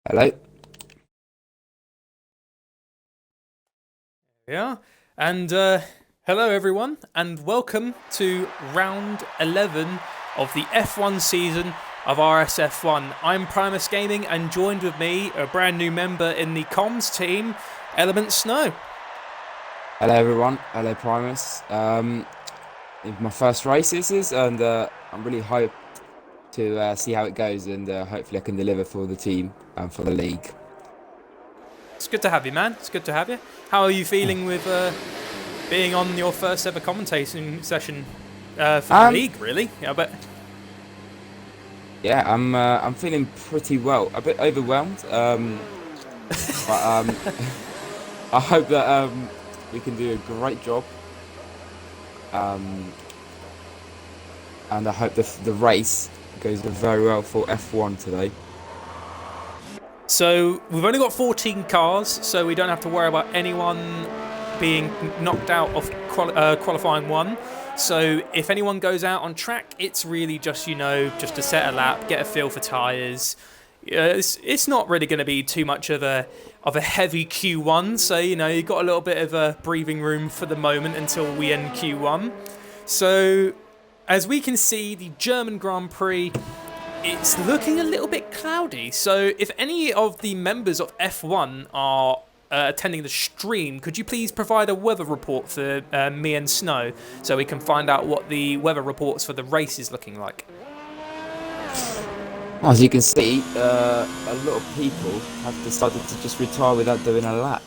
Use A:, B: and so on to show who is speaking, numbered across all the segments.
A: Hello.
B: Yeah, and hello everyone, and welcome to round 11 of the F1 season of RSF1. I'm Primus Gaming, and joined with me, a brand new member in the comms team, Element Snow.
A: Hello, everyone. Hello, Primus. It's my first race this is, and I'm really hyped to see how it goes, and hopefully I can deliver for the team and for the league.
B: It's good to have you, man. It's good to have you. How are you feeling with being on your first ever commentating session for the
A: Um,
B: league? Really? Yeah, but
A: yeah, I'm feeling pretty well. A bit overwhelmed, but I hope that we can do a great job. Um, and I hope the race goes very well for F1 today.
B: So we've only got 14 cars, so we don't have to worry about anyone being knocked out of qualifying one. So if anyone goes out on track, it's really just just to set a lap, get a feel for tyres. It's not really going to be too much of a heavy Q1. So you've got a little bit of a breathing room for the moment until we end Q1. So as we can see, the German Grand Prix, it's looking a little bit cloudy. So if any of the members of F1 are attending the stream, could you please provide a weather report for me and Snow so we can find out what the weather reports for the race is looking like?
A: As you can see, a lot of people have decided to just retire without doing a lap.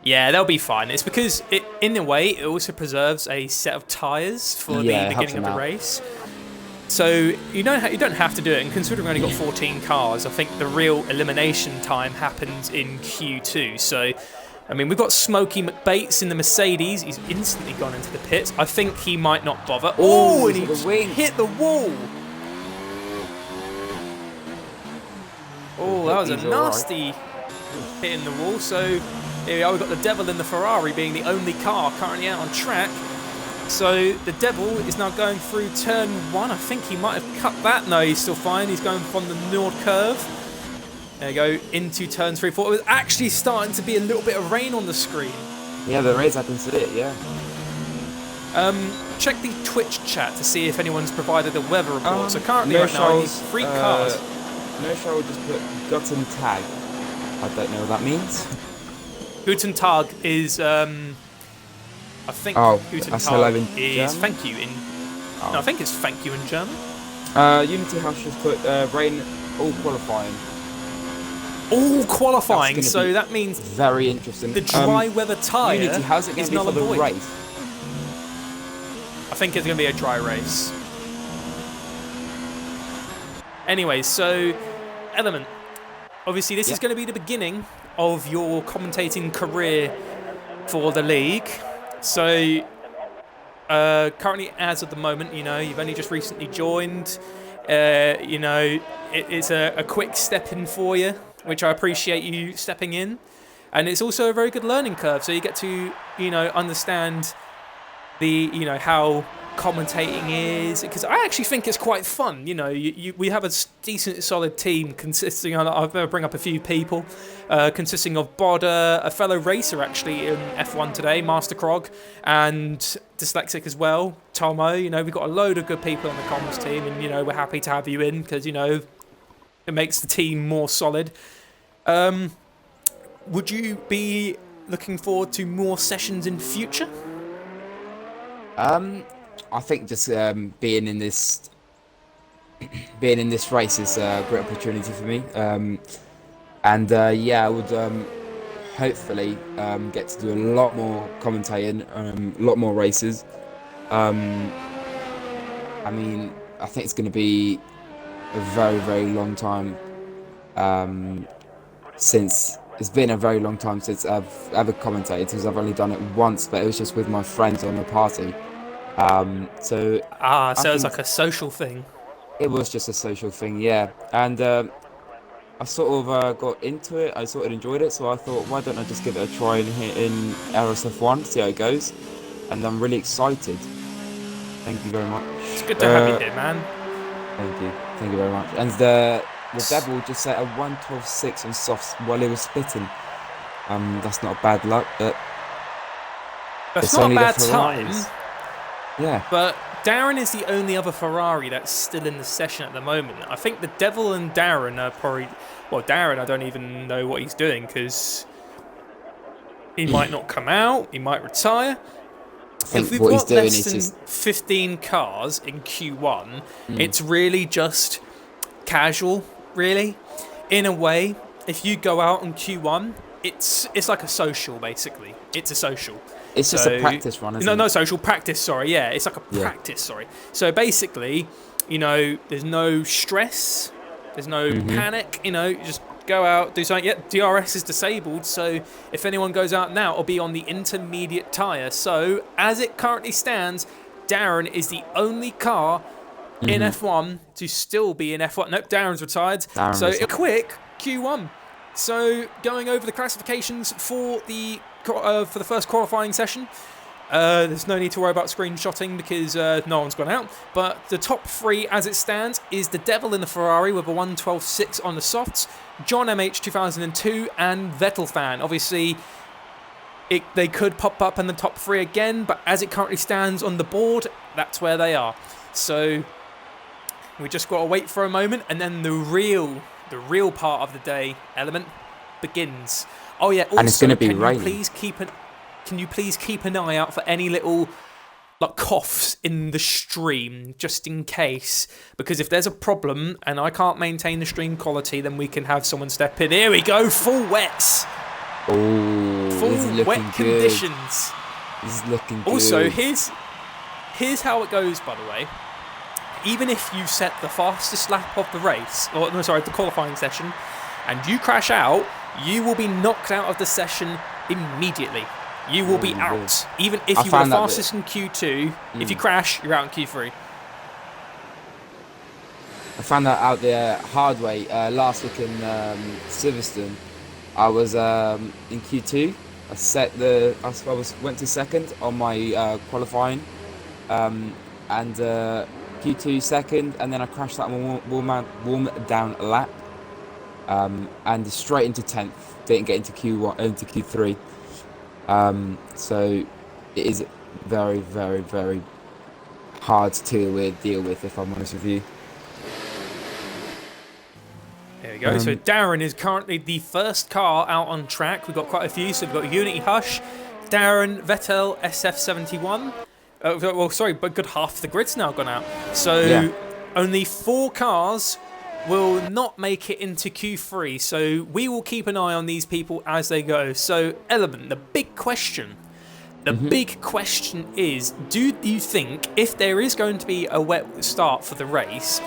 B: Yeah, they'll be fine. It's because in a way, it also preserves a set of tyres for the
A: Yeah, it helps
B: beginning
A: them
B: of the
A: out.
B: race. So you don't have to do it, and considering we've only got 14 cars, I think the real elimination time happens in Q2. So, I mean, we've got Smokey McBates in the Mercedes. He's instantly gone into the pits. I think he might not bother.
A: Oh,
B: Oh, and
A: he's
B: he
A: hit the wing.
B: hit the wall. Oh, that was a
A: He's all right.
B: nasty hit in the wall. So here we are. We've got the Devil in the Ferrari being the only car currently out on track. So the Devil is now going through turn one. I think he might have cut that. No, he's still fine. He's going from the Nord curve. There you go, into turn 3, 4. It was actually starting to be a little bit of rain on the screen.
A: Yeah, there is. I can see it. Yeah.
B: Check the Twitch chat to see if anyone's provided a weather report. So currently,
A: No
B: right now, only
A: Charles.
B: 3 cars.
A: No Charles just put Guten Tag. I don't know what that means.
B: Guten Tag is, I think
A: Oh,
B: Guten
A: that's hello
B: Tag
A: in
B: is
A: German.
B: thank you in. No, I think it's thank you in German.
A: Unity House just put rain all qualifying.
B: All
A: That's
B: qualifying,
A: going to
B: so
A: be
B: that means
A: very interesting.
B: the dry weather tyre
A: Unity, how's it going
B: is
A: to be
B: null
A: for
B: and
A: the
B: void.
A: race?
B: I think it's going to be a dry race. Anyway, so Element, obviously this
A: Yeah.
B: is going to be the beginning of your commentating career for the league. So currently, as of the moment, you've only just recently joined. It's a quick step in for you, which I appreciate you stepping in. And it's also a very good learning curve, so you get to, understand how commentating is, because I actually think it's quite fun. We have a decent solid team consisting of, I'll bring up a few people, consisting of Bodder, a fellow racer actually in F1 today, Master Krog, and dyslexic as well, Tomo. We've got a load of good people on the comms team, and we're happy to have you in because it makes the team more solid. Would you be looking forward to more sessions in future?
A: I think just being in this race is a great opportunity for me. And yeah, I would hopefully get to do a lot more commentating, a lot more races. Um, I mean, I think it's going to be a very long time since it's been a very long time since I've ever commentated, because I've only done it once, but it was just with my friends on the party. So I
B: So it's
A: think
B: like a social thing.
A: it was just a social thing, yeah. And I sort of got into it. I sort of enjoyed it, so I thought, why don't I just give it a try in here in RSF1, see how it goes. And I'm really excited. Thank you very much.
B: It's good to have you here, man.
A: Thank you very much. And the devil just set a 1:12.6 on softs while he was spitting. That's not a bad luck, but
B: That's
A: it's
B: not a
A: only the
B: bad time,
A: Ferraris. Yeah,
B: but Darren is the only other Ferrari that's still in the session at the moment. I think the Devil and Darren are probably... Well, Darren, I don't even know what he's doing because he might not come out, he might retire.
A: I think
B: If we've
A: what he's
B: got
A: doing
B: less
A: is
B: than
A: just
B: 15 cars in Q1, it's really just casual, really. In a way, if you go out on Q1, it's like a social, basically. It's a social.
A: it's just a practice run, isn't it?
B: No, social practice, sorry, yeah. It's like a
A: Yeah.
B: practice, sorry. So basically, there's no stress, there's no panic, you just go out, do something. Yep, DRS is disabled, so if anyone goes out now, it'll be on the intermediate tyre. So, as it currently stands, Darren is the only car in F1 to still be in F1. Nope, Darren's retired.
A: Darren
B: So,
A: was-
B: a quick Q1. So, going over the classifications for the first qualifying session. There's no need to worry about screenshotting because no one's gone out. But the top three, as it stands, is the Devil in the Ferrari with a 1:12.6 on the softs, John MH 2002, and Vettel fan. Obviously, they could pop up in the top three again, but as it currently stands on the board, that's where they are. So we just got to wait for a moment, and then the real part of the day element begins. Oh yeah, also,
A: And it's gonna be raining.
B: Can you please keep an eye out for any little coughs in the stream, just in case? Because if there's a problem and I can't maintain the stream quality, then we can have someone step in. Here we go, full wets,
A: Oh,
B: full
A: this is looking
B: wet
A: good.
B: conditions.
A: This is looking good.
B: Also, here's how it goes, by the way. Even if you set the fastest lap of the race, the qualifying session, and you crash out, you will be knocked out of the session immediately. You will be out.
A: Yes.
B: Even if
A: I
B: you were the
A: found that
B: fastest in Q2, if you crash, you're out in Q3.
A: I found that out the hard way last week in Silverstone. I was in Q2. I went to second on my qualifying, and Q2 second, and then I crashed that warm down lap, and straight into 10th. Didn't get into Q1 into Q3. So it is very, very, very hard to deal with, if I'm honest with you.
B: There we go. So Darren is currently the first car out on track. We've got quite a few. So we've got Unity Hush, Darren, Vettel, SF71. But good half the grid's now gone out. So only 4 cars will not make it into Q3. So we will keep an eye on these people as they go. So Element, the big question. Big question is, do you think if there is going to be a wet start for the race,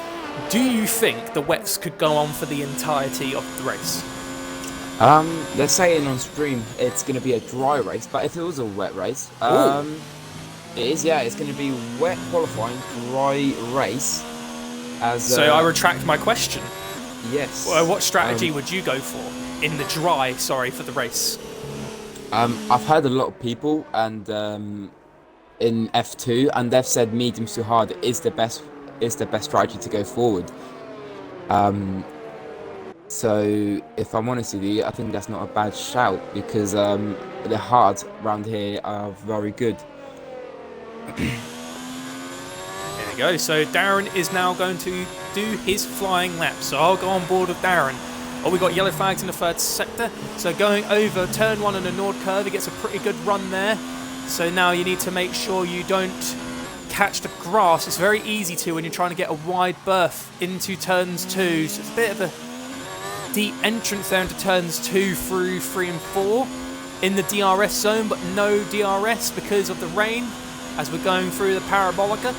B: do you think the wets could go on for the entirety of the race?
A: They're saying on stream it's going to be a dry race, but if it was a wet race, it is, it's going to be wet qualifying, dry race.
B: So I retract my question.
A: Yes.
B: Well, what strategy would you go for in the dry, for the race?
A: I've heard a lot of people and in F2, and they've said mediums to hard is the best strategy to go forward. So if I'm honest with you, I think that's not a bad shout because the hards around here are very good.
B: There we go. So Darren is now going to do his flying lap. So I'll go on board with Darren. Oh, we got yellow flags in the third sector. So going over turn 1 on the Nord curve, he gets a pretty good run there. So now you need to make sure you don't catch the grass. It's very easy to when you're trying to get a wide berth into turns 2. So it's a bit of a deep entrance there into turns 2 through 3 and 4 in the DRS zone, but no DRS because of the rain as we're going through the Parabolica.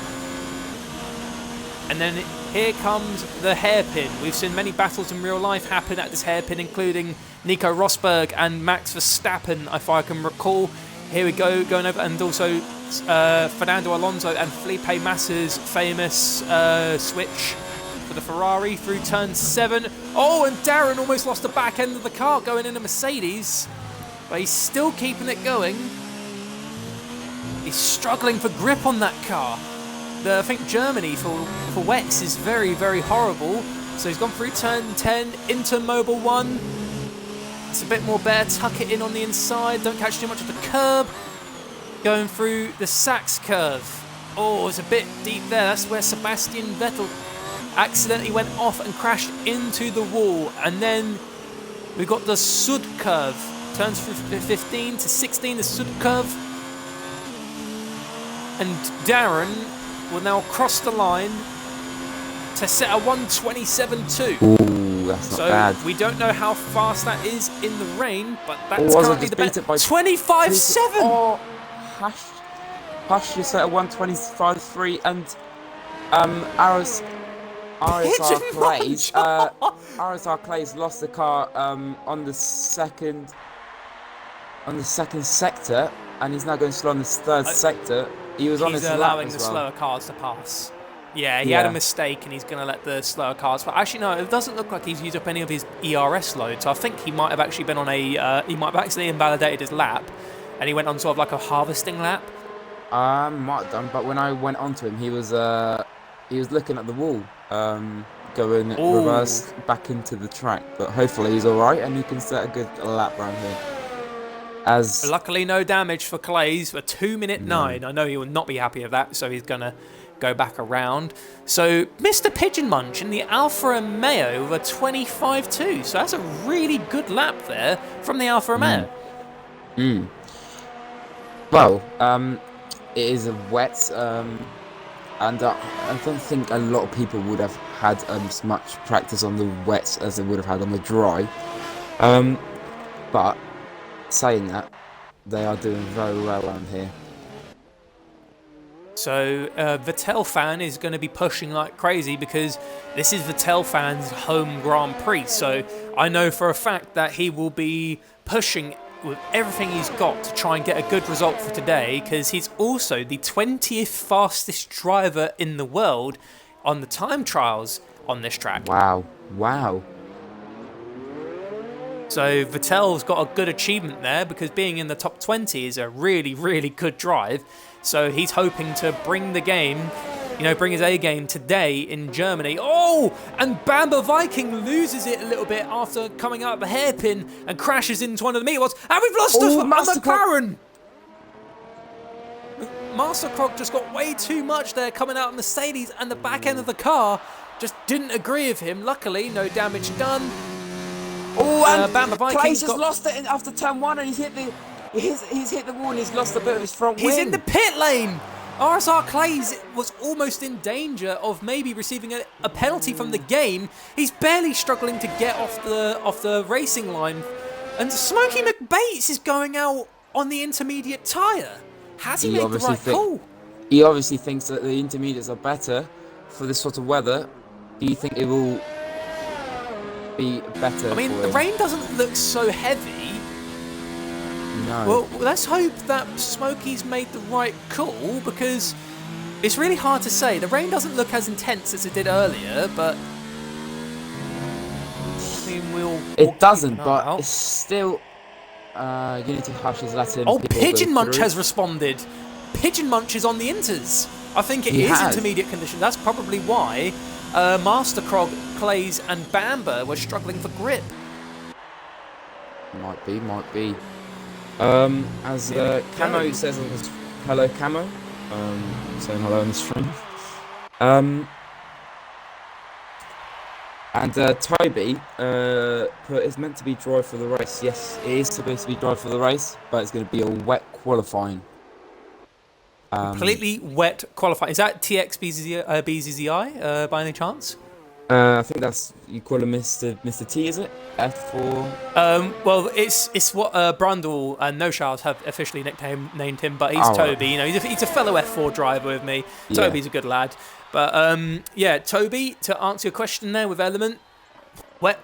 B: And then here comes the hairpin. We've seen many battles in real life happen at this hairpin, including Nico Rosberg and Max Verstappen, if I can recall. Here we go, going over, and also Fernando Alonso and Felipe Massa's famous switch for the Ferrari through turn 7. Oh, and Darren almost lost the back end of the car going in a Mercedes, but he's still keeping it going. He's struggling for grip on that car. I think Germany for wets is very, very horrible. So he's gone through turn 10 into Mobile 1. It's a bit more bare, tuck it in on the inside, don't catch too much of the curb. Going through the Sachs curve. Oh, it's a bit deep there. That's where Sebastian Vettel accidentally went off and crashed into the wall. And then we've got the Sud curve. Turns from 15 to 16, the Sud curve. And Darren will now cross the line to set a 1:27.2.
A: Ooh, that's not bad.
B: So we don't know how fast that is in the rain, but that's
A: Was it
B: currently
A: just
B: the
A: beat
B: best.
A: it by
B: 25.7!
A: Oh, Hush, you set a 1:25.3 and RSR Clays. RSR Clays lost the car on the second sector, and he's now going slow on the third sector. He was on his lap
B: allowing
A: as
B: the
A: well.
B: slower cars to pass. Yeah, he had a mistake, and he's going to let the slower cars. But actually, no, it doesn't look like he's used up any of his ERS load. So I think he might have actually been on a. He might have actually invalidated his lap, and he went on sort of like a harvesting lap.
A: Might have done, but when I went onto him, he was looking at the wall, going reverse back into the track. But hopefully he's all right, and he can set a good lap round here.
B: Luckily, no damage for Clays for 2:09. I know he will not be happy with that, so he's gonna go back around. So Mr. Pigeon Munch in the Alfa Romeo with a 25.2. So that's a really good lap there from the Alfa Romeo.
A: Well, it is a wet, and I don't think a lot of people would have had as much practice on the wet as they would have had on the dry. But saying that, they are doing very well around here.
B: So Vettel fan is going to be pushing like crazy because this is Vettel fan's home Grand Prix. So I know for a fact that he will be pushing with everything he's got to try and get a good result for today, because he's also the 20th fastest driver in the world on the time trials on this track.
A: Wow.
B: So Vettel's got a good achievement there, because being in the top 20 is a really, really good drive. So he's hoping to bring the game, bring his A game today in Germany. Oh, and Bamba Viking loses it a little bit after coming out of the hairpin and crashes into one of the meat walls. And we've lost a McLaren. Master Croc just got way too much there coming out of Mercedes, and the back end of the car just didn't agree with him. Luckily, no damage done.
A: Oh, and
B: Bamba Viking
A: Clays just lost it after turn 1, and he's hit the wall, and he's lost a bit of his front wing.
B: He's in the pit lane. RSR Clays was almost in danger of maybe receiving a penalty from the game. He's barely struggling to get off the racing line. And Smokey McBates is going out on the intermediate tyre. Has he made the right call?
A: He obviously thinks that the intermediates are better for this sort of weather. Do you think it will be better?
B: I mean, the rain doesn't look so heavy.
A: No.
B: Well, let's hope that Smokey's made the right call, because it's really hard to say. The rain doesn't look as intense as it did earlier, but I mean,
A: it doesn't, but it's still. Unity Hush is letting.
B: Oh, Pigeon Munch has responded. Pigeon Munch is on the inters. I think it is intermediate condition. That's probably why Master Krog, Clays, and Bamba were struggling for grip.
A: Might be. As Camo says, hello Camo. Saying hello on the stream. And Toby is meant to be dry for the race. Yes, it is supposed to be dry for the race, but it's going to be a wet qualifying.
B: Completely wet qualifying. Is that TXBZI by any chance?
A: I think that's, you call him Mr. T, is it? F4?
B: Well, it's what Brundle and No Charles have officially named him, but he's Toby.
A: Right.
B: He's a fellow F4 driver with me.
A: Yeah.
B: Toby's a good lad. But Toby, to answer your question there with Element, wet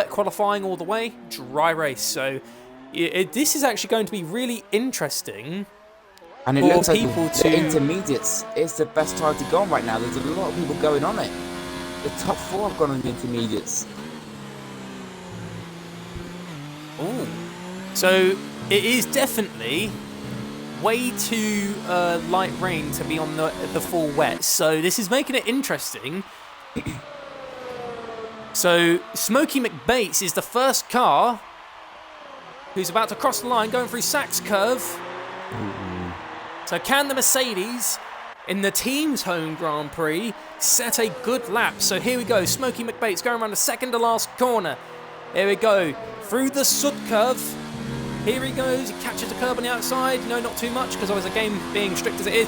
B: qualifying all the way, dry race. So this is actually going to be really interesting.
A: And it looks like the intermediates is the best time to go on right now. There's a lot of people going on it. The top 4 have gone on the intermediates.
B: Ooh. So it is definitely way too light rain to be on the full wet. So this is making it interesting. So Smokey McBates is the first car who's about to cross the line, going through Sachs curve. So can the Mercedes, in the team's home Grand Prix, set a good lap? So here we go, Smokey McBates going around the second to last corner. Here we go, through the Sud curve. Here he goes, he catches a curb on the outside. No, not too much, because obviously the game being strict as it is.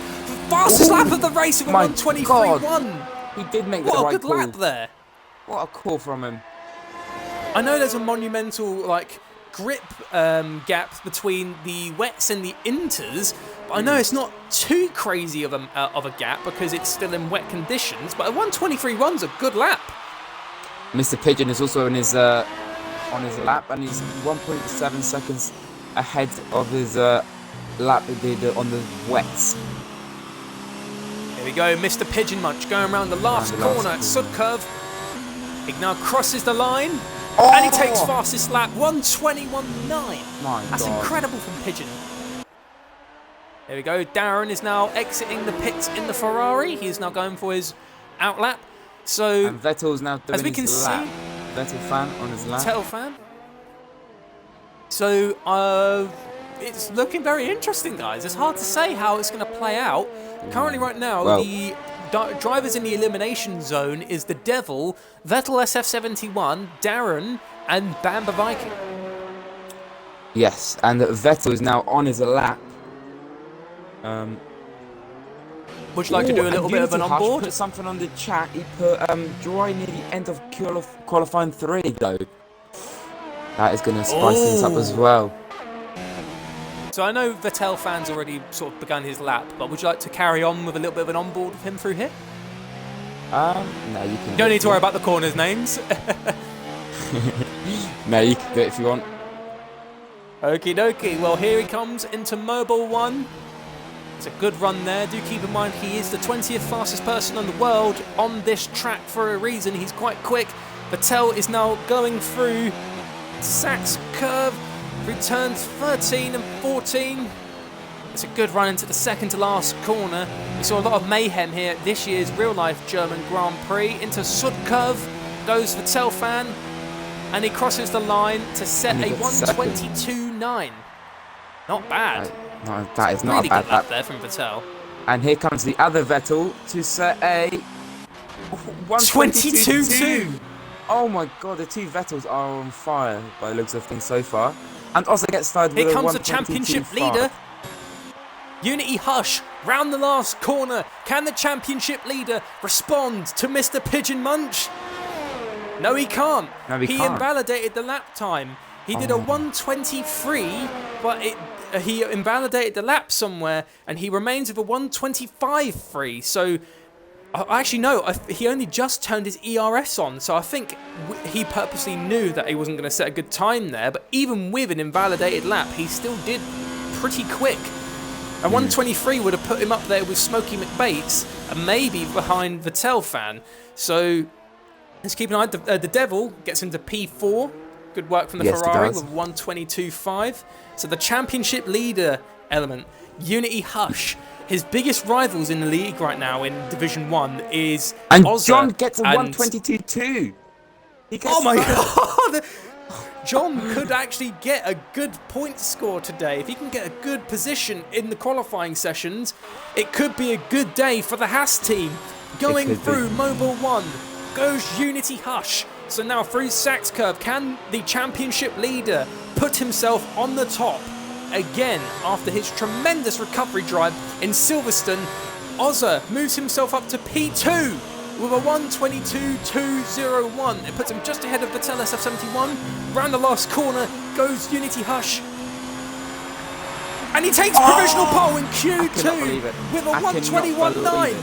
B: Fastest lap of the race with a 1:23.1.
A: He did make the
B: What
A: right
B: a good
A: call.
B: lap there.
A: What a call from him.
B: I know there's a monumental grip gap between the wets and the inters, but I know it's not too crazy of a gap because it's still in wet conditions. But a 1:23.1's a good lap.
A: Mr. Pigeon is also on his lap, and he's 1.7 seconds ahead of his lap he did on the wets.
B: Here we go, Mr. Pigeon Munch going around the last corner at Sud curve. He now crosses the line, and he takes fastest lap, 1:21.9. That's incredible from Pigeon. There we go, Darren is now exiting the pits in the Ferrari. He's now going for his out lap. So,
A: and Vettel's now doing
B: as we can
A: his lap. Vettel fan on his lap.
B: Vettel fan. So, it's looking very interesting, guys. It's hard to say how it's going to play out. Currently, right now, the drivers in the elimination zone is the Devil, Vettel SF71, Darren, and Bamba Viking.
A: Yes, and Vettel is now on his lap.
B: Would you like to do a little bit of an onboard?
A: Put something on the chat. He put dry near the end of qualifying 3 though. That is going to spice things up as well.
B: So I know Vettel fans already sort of begun his lap, but would you like to carry on with a little bit of an onboard with him through here?
A: No, you can.
B: You don't need to worry about the corners' names.
A: No, you can do it if you want.
B: Okie dokie. Well, here he comes into Mobile 1. It's a good run there. Do keep in mind he is the 20th fastest person in the world on this track for a reason. He's quite quick. Vettel is now going through Sachs curve through turns 13 and 14. It's a good run into the second to last corner. We saw a lot of mayhem here at this year's real-life German Grand Prix. Into Sud curve goes Vettel fan, and he crosses the line to set a 1:22.9. Not bad.
A: No, that is not
B: really
A: a bad
B: good lap
A: lap
B: there from Vettel.
A: And here comes the other Vettel to set a 1:22.2. Oh my god, the two Vettels are on fire by the looks of things so far. And also gets started with
B: Here
A: a
B: comes the championship leader. Unity Hush round the last corner. Can the championship leader respond to Mr. Pigeon Munch? No, he can't.
A: No, he
B: can't. Invalidated the lap time. He did a 1:23, but he invalidated the lap somewhere, and he remains with a 1:25.3. So, actually, no, he only just turned his ERS on, so I think he purposely knew that he wasn't going to set a good time there, but even with an invalidated lap, he still did pretty quick. A 1:23 would have put him up there with Smokey McBates, and maybe behind Vettel fan. So, let's keep an eye. The Devil gets into P4. Good work from the Ferrari with 1:22.5. So the championship leader element, Unity Hush. His biggest rivals in the league right now in Division 1 is
A: and
B: Ozza
A: John gets a 1:22.2.
B: Oh my god! John could actually get a good point score today. If he can get a good position in the qualifying sessions, it could be a good day for the Haas team. Going through Mobile 1 goes Unity Hush. So now through Sachs curve, can the championship leader put himself on the top again after his tremendous recovery drive in Silverstone? Ozza moves himself up to P2 with a 1:22.201. It puts him just ahead of Vettel SF71. Round the last corner goes Unity Hush. And he takes provisional pole in Q2 with a 1:21.9.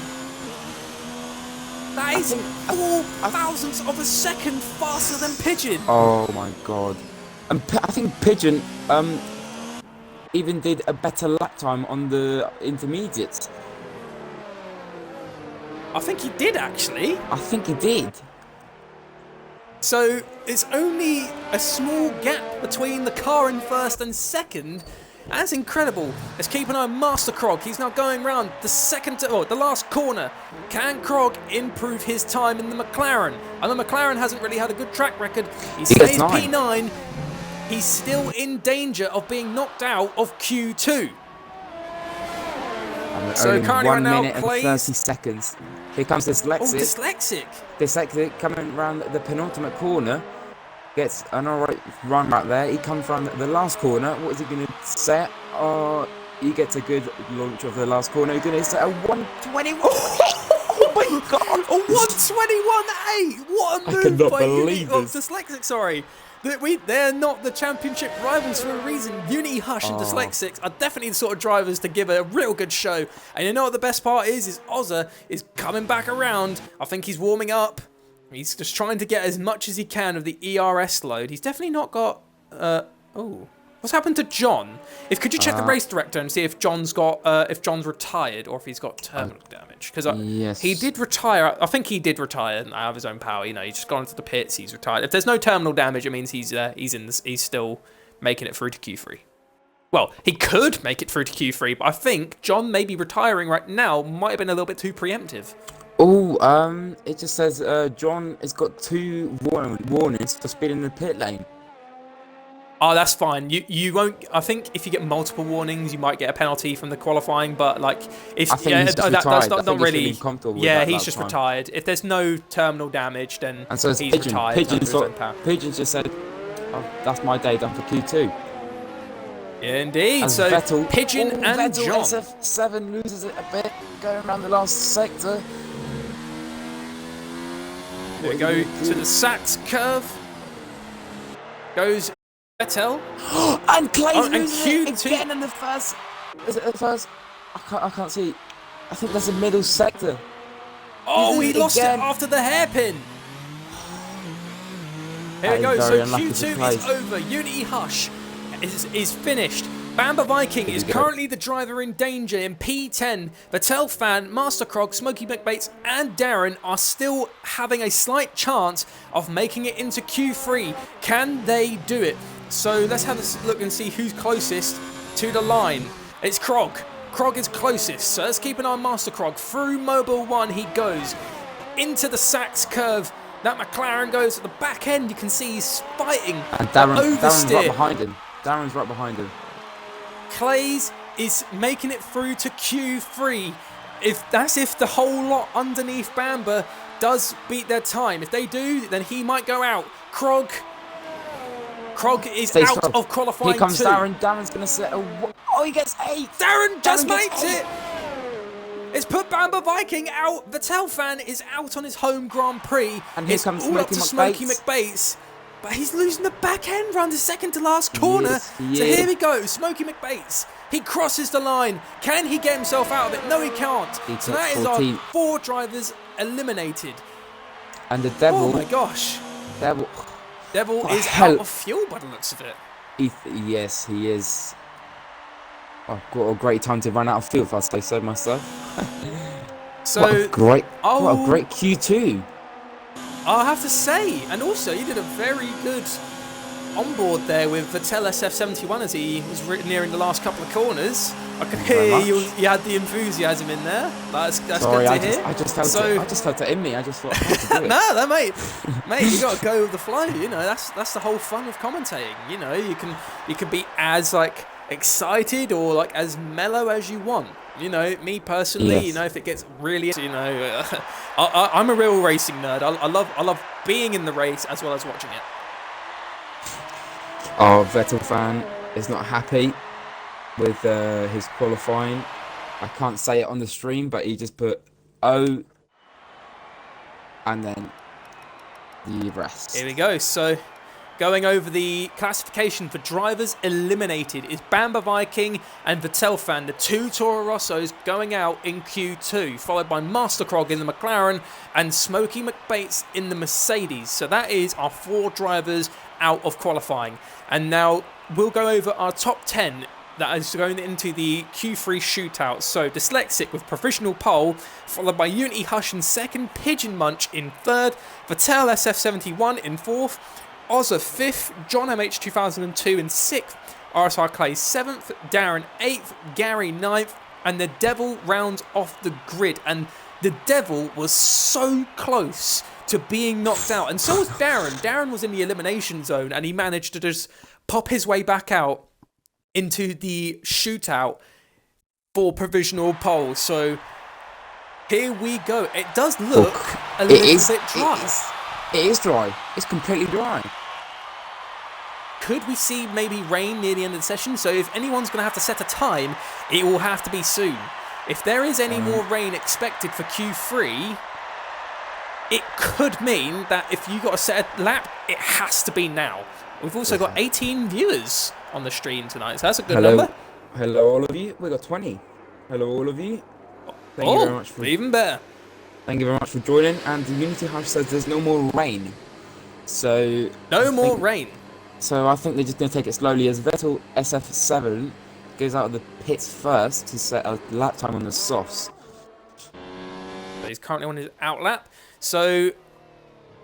B: That is 4 thousandths of a second faster than Pigeon.
A: Oh my god. And I think Pigeon even did a better lap time on the intermediates.
B: I think he did, actually.
A: I think he did.
B: So it's only a small gap between the car in first and second. That's incredible. Let's keep an eye on Master Krog. He's now going round the last corner. Can Krog improve his time in the McLaren? I know McLaren hasn't really had a good track record. He stays P9. He's still in danger of being knocked out of Q2.
A: So currently 1 minute and 30 seconds. Here comes Dyslexic.
B: Oh, Dyslexic.
A: Dyslexic coming around the penultimate corner. Gets an alright run right there. He comes from the last corner. What is he going to set? Oh, he gets a good launch of the last corner. He's going to set a 121. Oh my god!
B: A 121.8. What a move by Dyslexic. Sorry. They're not the championship rivals for a reason. Unity Hush and Dyslexics are definitely the sort of drivers to give a real good show. And you know what the best part is Ozza is coming back around. I think he's warming up. He's just trying to get as much as he can of the ERS load. He's definitely not got... What's happened to John? Could you check the race director and see if John's retired or if he's got terminal damage? Because
A: yes.
B: He did retire. I think he did retire out of his own power. You know, he's just gone into the pits. He's retired. If there's no terminal damage, it means he's still making it through to Q3. Well, he could make it through to Q3, but I think John maybe retiring right now might have been a little bit too preemptive.
A: Oh, it just says John has got 2 warnings for speeding in the pit lane.
B: Oh, that's fine. You won't. I think if you get multiple warnings, you might get a penalty from the qualifying. But like, if
A: I think he's just retired.
B: That's not really.
A: Yeah,
B: he's just retired. If there's no terminal damage, then
A: and so
B: he's
A: Pigeon.
B: retired.
A: Pigeon just said, "Oh, that's my day done for Q2."
B: Indeed.
A: As
B: so
A: Vettel,
B: Pigeon and
A: Vettel
B: John.
A: SF7 loses it a bit going around the last sector.
B: There we go to the Sats curve. Goes Vettel.
A: And Clay's losing
B: Q2
A: it again in the first. Is it the first? I can't see. I think that's the middle sector.
B: Oh, he lost
A: again.
B: it after the hairpin. Here we go. So Q2 is over. Unity Hush is finished. Bamba Viking is currently the driver in danger in P10. Vettel Fan, Master Krog, Smokey McBates and Darren are still having a slight chance of making it into Q3. Can they do it? So let's have a look and see who's closest to the line. It's Krog. Krog is closest. So let's keep an eye on Master Krog. Through Mobile 1 he goes. Into the Sachs curve. That McLaren goes at the back end. You can see he's fighting.
A: And Darren's right behind him. Darren's right behind him.
B: Clays is making it through to Q3. If the whole lot underneath Bamba does beat their time. If they do, then he might go out. Krog is out of qualifying.
A: Here comes Darren. Darren's going to set a... Oh, he gets 8.
B: Darren just makes it. It's put Bamba Viking out. Vettel Fan is out on his home Grand Prix.
A: And here comes
B: Smokey McBates. But he's losing the back end round the second to last corner. So here we go, Smokey McBates. He crosses the line. Can he get himself out of it? No, he can't. So that is our 4 drivers eliminated.
A: And the Devil...
B: Oh my gosh. Devil is out of fuel by the looks of it.
A: Yes, he is. I've got a great time to run out of fuel, if I say so myself.
B: So
A: what a great Q2.
B: I'll have to say, and also you did a very good onboard there with Vettel SF71 as he was nearing the last couple of corners. I could hear you had the enthusiasm in there. That's
A: Sorry,
B: good to hear.
A: I just felt it in me. I just thought I had to do it.
B: No, mate, you got to go with the flow. You know, that's the whole fun of commentating. You know, you can be as like excited or like as mellow as you want. You know, me personally, yes. You know, if it gets really, you know, I'm a real racing nerd. I love being in the race as well as watching it.
A: Oh, Vettel Fan is not happy with his qualifying. I can't say it on the stream, but he just put O and then the rest.
B: Here we go. So going over the classification for drivers eliminated is Bamba Viking and Vettel Fan, the 2 Toro Rossos going out in Q2, followed by Master Krog in the McLaren and Smokey McBates in the Mercedes. So that is our 4 drivers out of qualifying. And now we'll go over our top 10 that is going into the Q3 shootout. So Dyslexic with provisional pole, followed by Unity Hush in second, Pigeon Munch in third, Vettel SF71 in fourth, Ozza 5th, John MH 2002 in 6th, RSR Clay 7th, Darren 8th, Gary 9th, and the Devil rounds off the grid. And the Devil was so close to being knocked out, and so was Darren. Darren was in the elimination zone, and he managed to just pop his way back out into the shootout for provisional polls. So here we go. It does look a little bit dry.
A: It is dry. It's completely dry.
B: Could we see maybe rain near the end of the session? So if anyone's going to have to set a time, it will have to be soon. If there is any more rain expected for Q3, it could mean that if you got to set a lap, it has to be now. We've also got 18 viewers on the stream tonight, so that's a good number.
A: Hello, all of you. We got 20. Hello, all of you. Thank you very much for
B: even better.
A: Thank you very much for joining. And the Unity Hush says there's no more rain. So
B: no more rain.
A: So I think they're just going to take it slowly as Vettel SF1 goes out of the pits first to set a lap time on the softs.
B: So he's currently on his out lap. So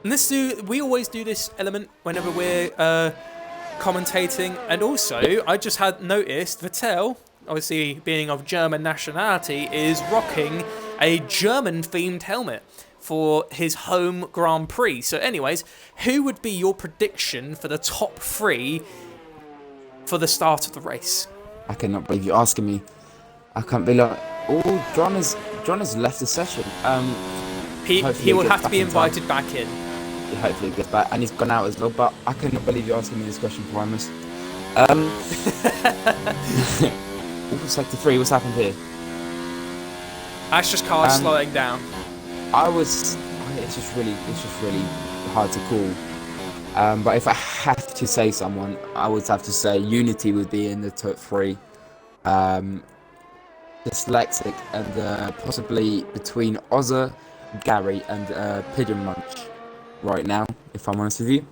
B: we always do this element whenever we're commentating. And also, I just had noticed Vettel, obviously being of German nationality, is rocking a German-themed helmet for his home Grand Prix. So anyways, who would be your prediction for the top 3 for the start of the race?
A: I cannot believe you're asking me. I can't be like, oh, John has left the session.
B: He will have to be invited back in.
A: Yeah, hopefully he gets back, and he's gone out as well. But I cannot believe you're asking me this question, Primus. Sector 3, what's happened here?
B: That's just cars slowing down.
A: It's just really hard to call. But if I have to say someone, I would have to say Unity would be in the top 3. Dyslexic and possibly between Ozza, Gary and Pigeon Munch right now, if I'm honest with you.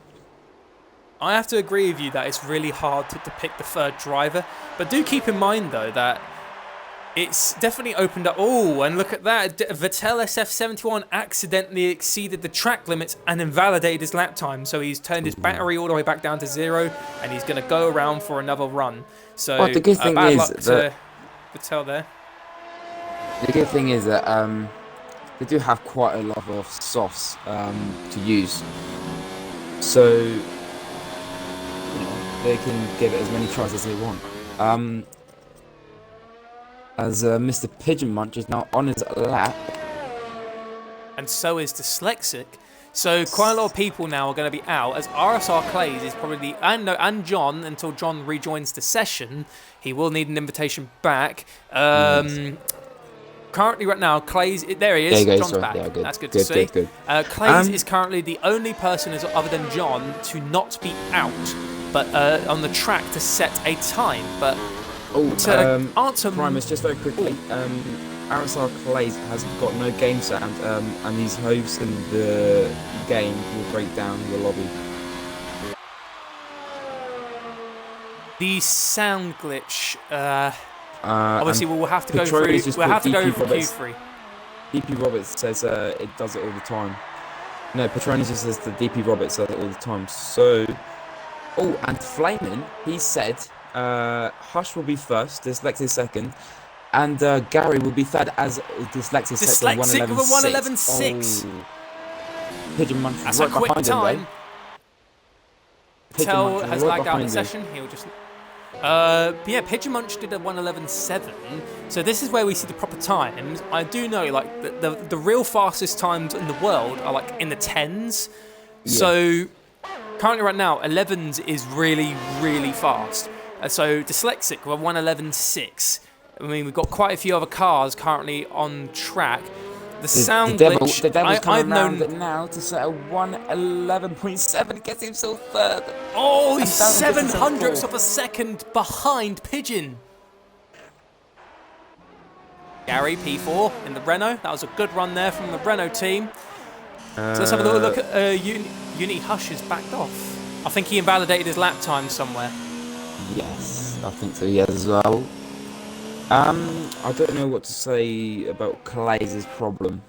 B: I have to agree with you that it's really hard to pick the third driver, but do keep in mind though that it's definitely opened up. Oh, and look at that. Vettel SF1 accidentally exceeded the track limits and invalidated his lap time. So he's turned his battery all the way back down to 0, and he's going to go around for another run. So
A: well, the good thing
B: bad
A: is
B: luck
A: that
B: to Vettel there.
A: The good thing is that they do have quite a lot of softs to use. So they can give it as many tries as they want. As Mr. Pigeon Munch is now on his lap.
B: And so is Dyslexic. So quite a lot of people now are going to be out, as RSR Clays is probably and John, until John rejoins the session. He will need an invitation back. Currently right now, Clays, there he is, John's back. Yeah,
A: good.
B: That's good to see.
A: Good.
B: Clays is currently the only person other than John to not be out, but on the track to set a time. But answer
A: Primus, just very quickly, RSR Clays has got no game sound, and these hosts in the game will break down the lobby.
B: The sound glitch, obviously we'll have to go through. We'll have to go through Q3.
A: DP Roberts says it does it all the time. No, Petronius just says the DP Roberts does it all the time. So, and Flamin', he said Hush will be first, Dyslexic second, and Gary will be third as Dyslexic set to 1:11.6. Pigeon Munch
B: That's
A: right
B: a quick
A: behind
B: time.
A: him,
B: Tell has lagged out the session. He'll just. Yeah, Pigeon Munch did a 1:11.7, so this is where we see the proper times. I do know, like, the real fastest times in the world are, like, in the 10s. Yeah. So, currently right now, 11s is really, really fast. So, Dyslexic, we're 1:11.6. I mean, we've got quite a few other cars currently on track. The sound glitch,
A: the Devil's coming around it now to set a 1:11.7, gets himself third.
B: Oh, he's 700ths of a second behind Pigeon. Gary, P4 in the Renault. That was a good run there from the Renault team. So let's have a little look at Uni Hush has backed off. I think he invalidated his lap time somewhere.
A: Yes, I think so, yes, as well. I don't know what to say about Clays' problem.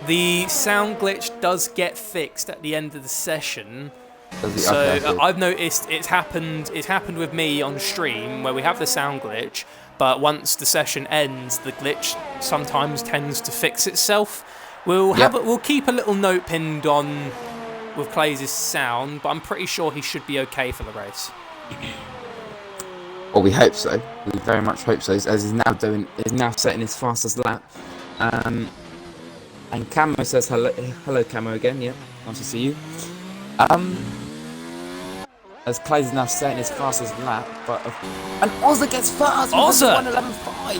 B: The sound glitch does get fixed at the end of the session.
A: Does he?
B: So
A: Okay, I see.
B: I've noticed it's happened. It's happened with me on stream where we have the sound glitch, but once the session ends, the glitch sometimes tends to fix itself. We'll keep a little note pinned on with Clay's sound, but I'm pretty sure he should be okay for the race.
A: Well, we hope so. We very much hope so. As he's now setting his fastest lap. And Camo says hello, Camo again. Yeah, nice to see you. As Clay's now setting his fastest lap, and Ozza gets first.
B: Ozza!
A: 1:11.5.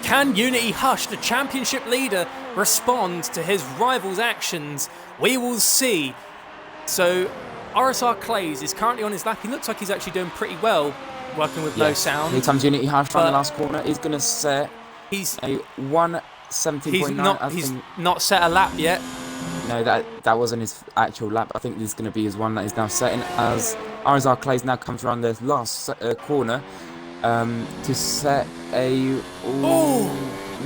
B: Can Unity Hush, the championship leader, respond to his rival's actions? We will see. So, RSR Clays is currently on his lap. He looks like he's actually doing pretty well, working with no sound.
A: Here comes Unity Hush on the last corner. He's going to set a 1:17.9.
B: He's not set a lap yet.
A: No, that wasn't his actual lap. I think this is going to be his one that he's now setting as RSR Clays now comes around the last corner to set a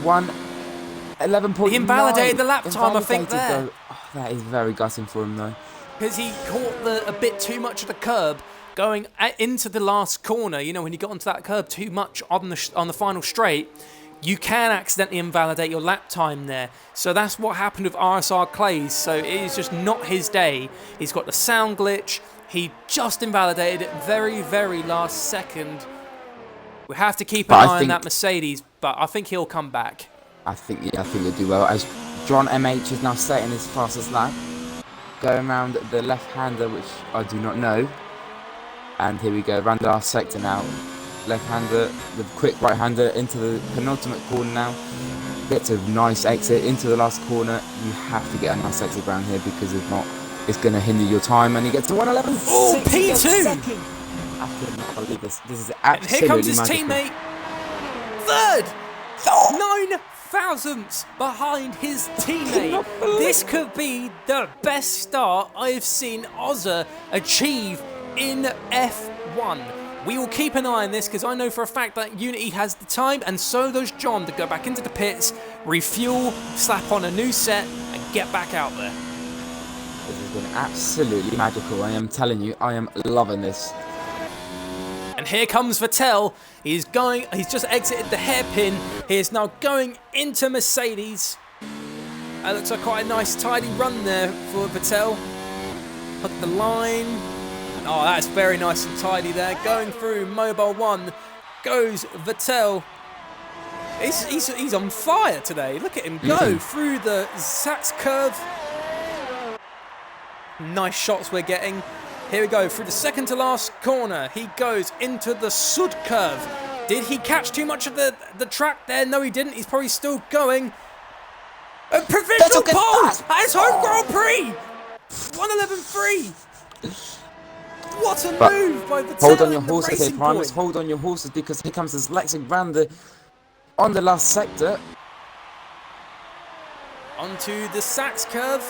A: 1:11.9.
B: He invalidated the lap time, I think, there.
A: Oh, that is very gutting for him, though.
B: Because he caught a bit too much of the curb going into the last corner. You know, when you got onto that curb too much on the final straight, you can accidentally invalidate your lap time there. So that's what happened with RSR Clays. So it is just not his day. He's got the sound glitch. He just invalidated it very, very last second. We have to keep an eye on that Mercedes, but I think he'll come back.
A: I think he'll do well. As John MH is now setting his fastest lap, going around the left-hander, which I do not know. And here we go, around our sector now. Left-hander, the quick right-hander into the penultimate corner now. Gets a nice exit into the last corner. You have to get a nice exit around here because if not, it's going to hinder your time. And he gets to 1:11.
B: Oh, P2!
A: I cannot believe this. This is absolutely
B: Here comes his
A: magical.
B: teammate. Third! 9 thousandths behind his teammate. This could be the best start I've seen Ozza achieve in F1. We will keep an eye on this because I know for a fact that Unity has the time and so does John to go back into the pits, refuel, slap on a new set and get back out there.
A: This has been absolutely magical. I am telling you, I am loving this.
B: And here comes Vettel. He's just exited the hairpin. He is now going into Mercedes. That looks like quite a nice tidy run there for Vettel. Hook the line. Oh, that's very nice and tidy there. Going through Mobile 1 goes Vettel. He's on fire today. Look at him go through the Sachs curve. Nice shots we're getting. Here we go, through the second to last corner. He goes into the Sud curve. Did he catch too much of the track there? No, he didn't. He's probably still going. A provisional pole at his home Grand Prix. 1:11.3. What a move by the
A: Hold on your horses here, Primus. Hold on your horses because here comes this Lexing round on the last sector.
B: Onto the Sachs curve.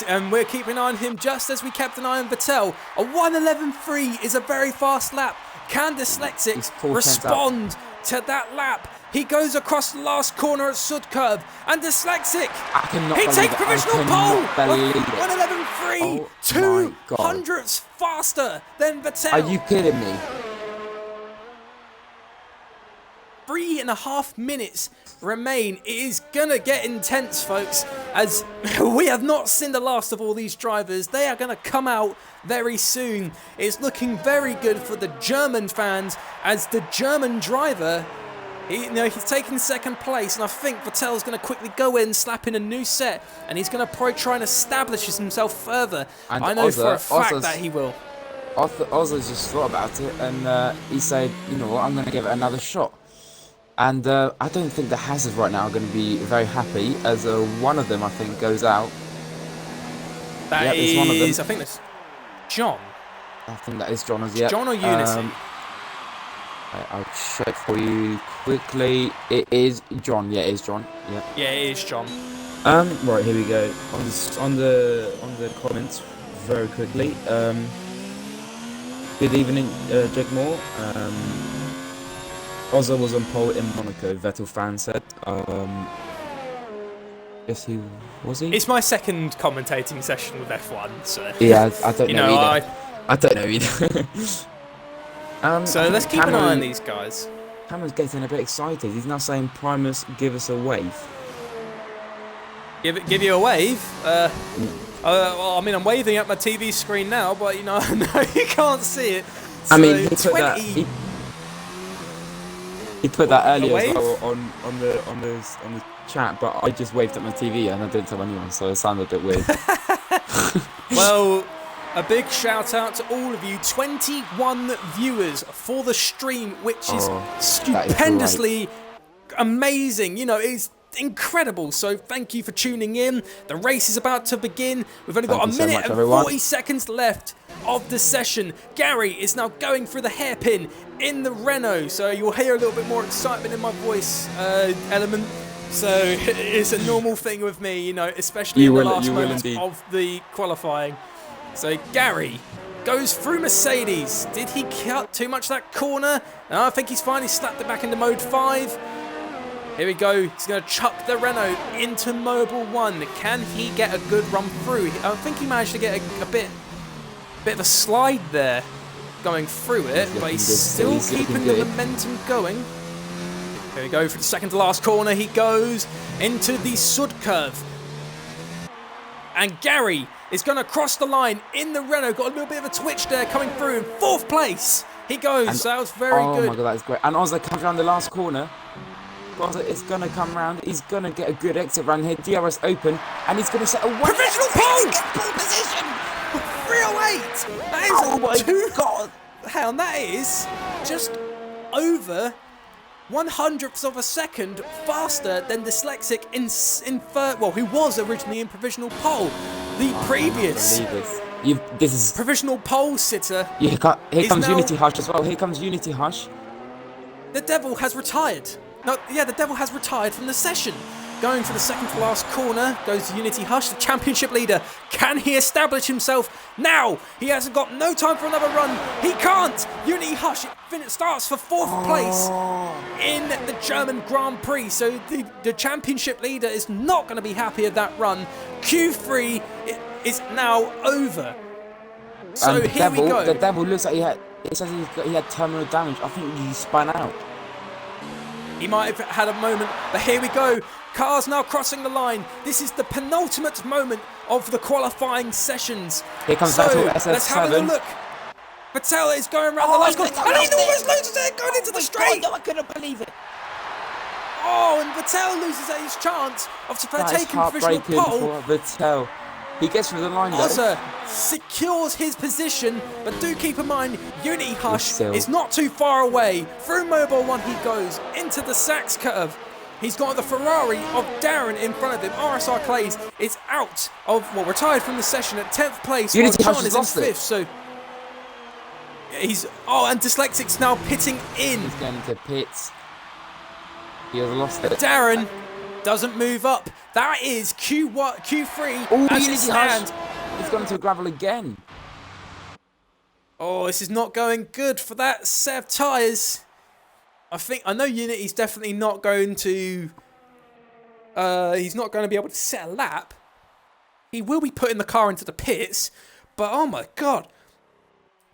B: And we're keeping an eye on him just as we kept an eye on Vettel. A 1:11.3 is a very fast lap. Can Dyslexics respond to that lap? He goes across the last corner at Sud curve. And Dyslexic, he takes provisional pole. 1:11.3, 200ths faster than Vettel.
A: Are you kidding me?
B: 3.5 minutes remain. It is gonna get intense, folks, as we have not seen the last of all these drivers. They are gonna come out very soon. It's looking very good for the German fans as the German driver, he's taking second place, and I think Vettel's gonna quickly go in, slap in a new set, and he's gonna probably try and establish himself further.
A: And
B: I know for a fact that he will.
A: Ozza's just thought about it, and he said, you know what, I'm gonna give it another shot. And I don't think the Hazards right now are going to be very happy, as one of them, I think, goes out.
B: That is one of them. I think that's John.
A: I think that is John.
B: John or Unity?
A: I'll check for you quickly. It is John. Yeah, it is John.
B: Yeah, it is John.
A: Right, here we go. On the comments, very quickly. Good evening, Jake Moore. Ozza was on pole in Monaco, Vettel fan said. Guess who was he?
B: It's my second commentating session with F1, so
A: Yeah, I don't
B: you
A: know
B: know,
A: either. I don't know either.
B: so let's keep an eye on these guys.
A: Cameron's getting a bit excited. He's now saying, "Primus, give us a wave."
B: Give you a wave. Well, I mean, I'm waving at my TV screen now, but you know, no, you can't see it. So
A: I mean, he put
B: 20...
A: that. He put that earlier as
B: wave?
A: well on the chat, but I just waved at my TV and I didn't tell anyone, so it sounded a bit weird.
B: Well, a big shout out to all of you, 21 viewers for the stream, which is stupendously amazing. You know, it's incredible. So thank you for tuning in. The race is about to begin. We've only got a minute and 40 seconds left of the session. Gary is now going through the hairpin in the Renault, so you'll hear a little bit more excitement in my voice element. So it's a normal thing with me, you know, especially in the last moments of the qualifying. So Gary goes through Mercedes. Did he cut too much that corner? No, I think he's fine. He slapped it back into mode 5. Here we go. He's going to chuck the Renault into Mobile 1. Can he get a good run through? I think he managed to get a bit of a slide there going through it, but he's still keeping the momentum going. Here we go for the second to last corner. He goes into the Sud curve. And Gary is going to cross the line in the Renault. Got a little bit of a twitch there coming through in 4th place. He goes. And, that was very good.
A: Oh my god, that is great. And Ozza comes around the last corner. Ozza is going to come round. He's going to get a good exit run here. DRS open. And he's going to set a
B: provisional pole!
A: Pole position!
B: 308! That is
A: oh my god!
B: Hell, that is just over 1/100th of a second faster than Dyslexic in third. Well, who was originally in provisional pole. The previous
A: this is
B: provisional pole sitter.
A: Here comes Unity Hush as well. Here comes Unity Hush.
B: The Devil has retired. No, yeah, the Devil has retired from the session. Going for the second to last corner goes Unity Hush, the championship leader. Can he establish himself now? He hasn't got no time for another run. He can't. Unity Hush starts for 4th place in the German Grand Prix. So the championship leader is not going to be happy at that run. Q3 is now over. So here we go.
A: The Devil looks like it says he had terminal damage. I think he spun out.
B: He might have had a moment, but here we go. Cars now crossing the line. This is the penultimate moment of the qualifying sessions.
A: Here comes Vettel, SF7.
B: Let's have a look. Vettel is going around the last corner. And he almost loses it going into the straight.
A: No, I couldn't believe it.
B: Oh, and Vettel loses his chance of taking provisional pole.
A: For Vettel. He gets through the line though.
B: Ozza secures his position, but do keep in mind, Unity Hush is not too far away. Through Mobile 1 he goes into the Sachs curve. He's got the Ferrari of Darren in front of him. RSR Clays is out of, well, retired from the session at 10th place. While John is in 5th, so he's, and Dyslexic's now pitting in.
A: He's going to pits. He has lost it.
B: Darren doesn't move up. That is Q3.
A: Oh, Unity Hush. He's gone into a gravel again.
B: Oh, this is not going good for that set of tyres. I know Unity's definitely not going to. He's not going to be able to set a lap. He will be putting the car into the pits, but oh my god,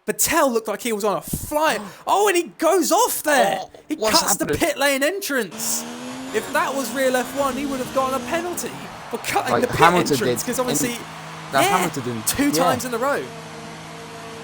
B: Vettel looked like he was on a fly. Oh, and he goes off there. He cuts the pit lane entrance. If that was real F1, he would have gotten a penalty for cutting the pit entrance because obviously,
A: Hamilton
B: two times in a row.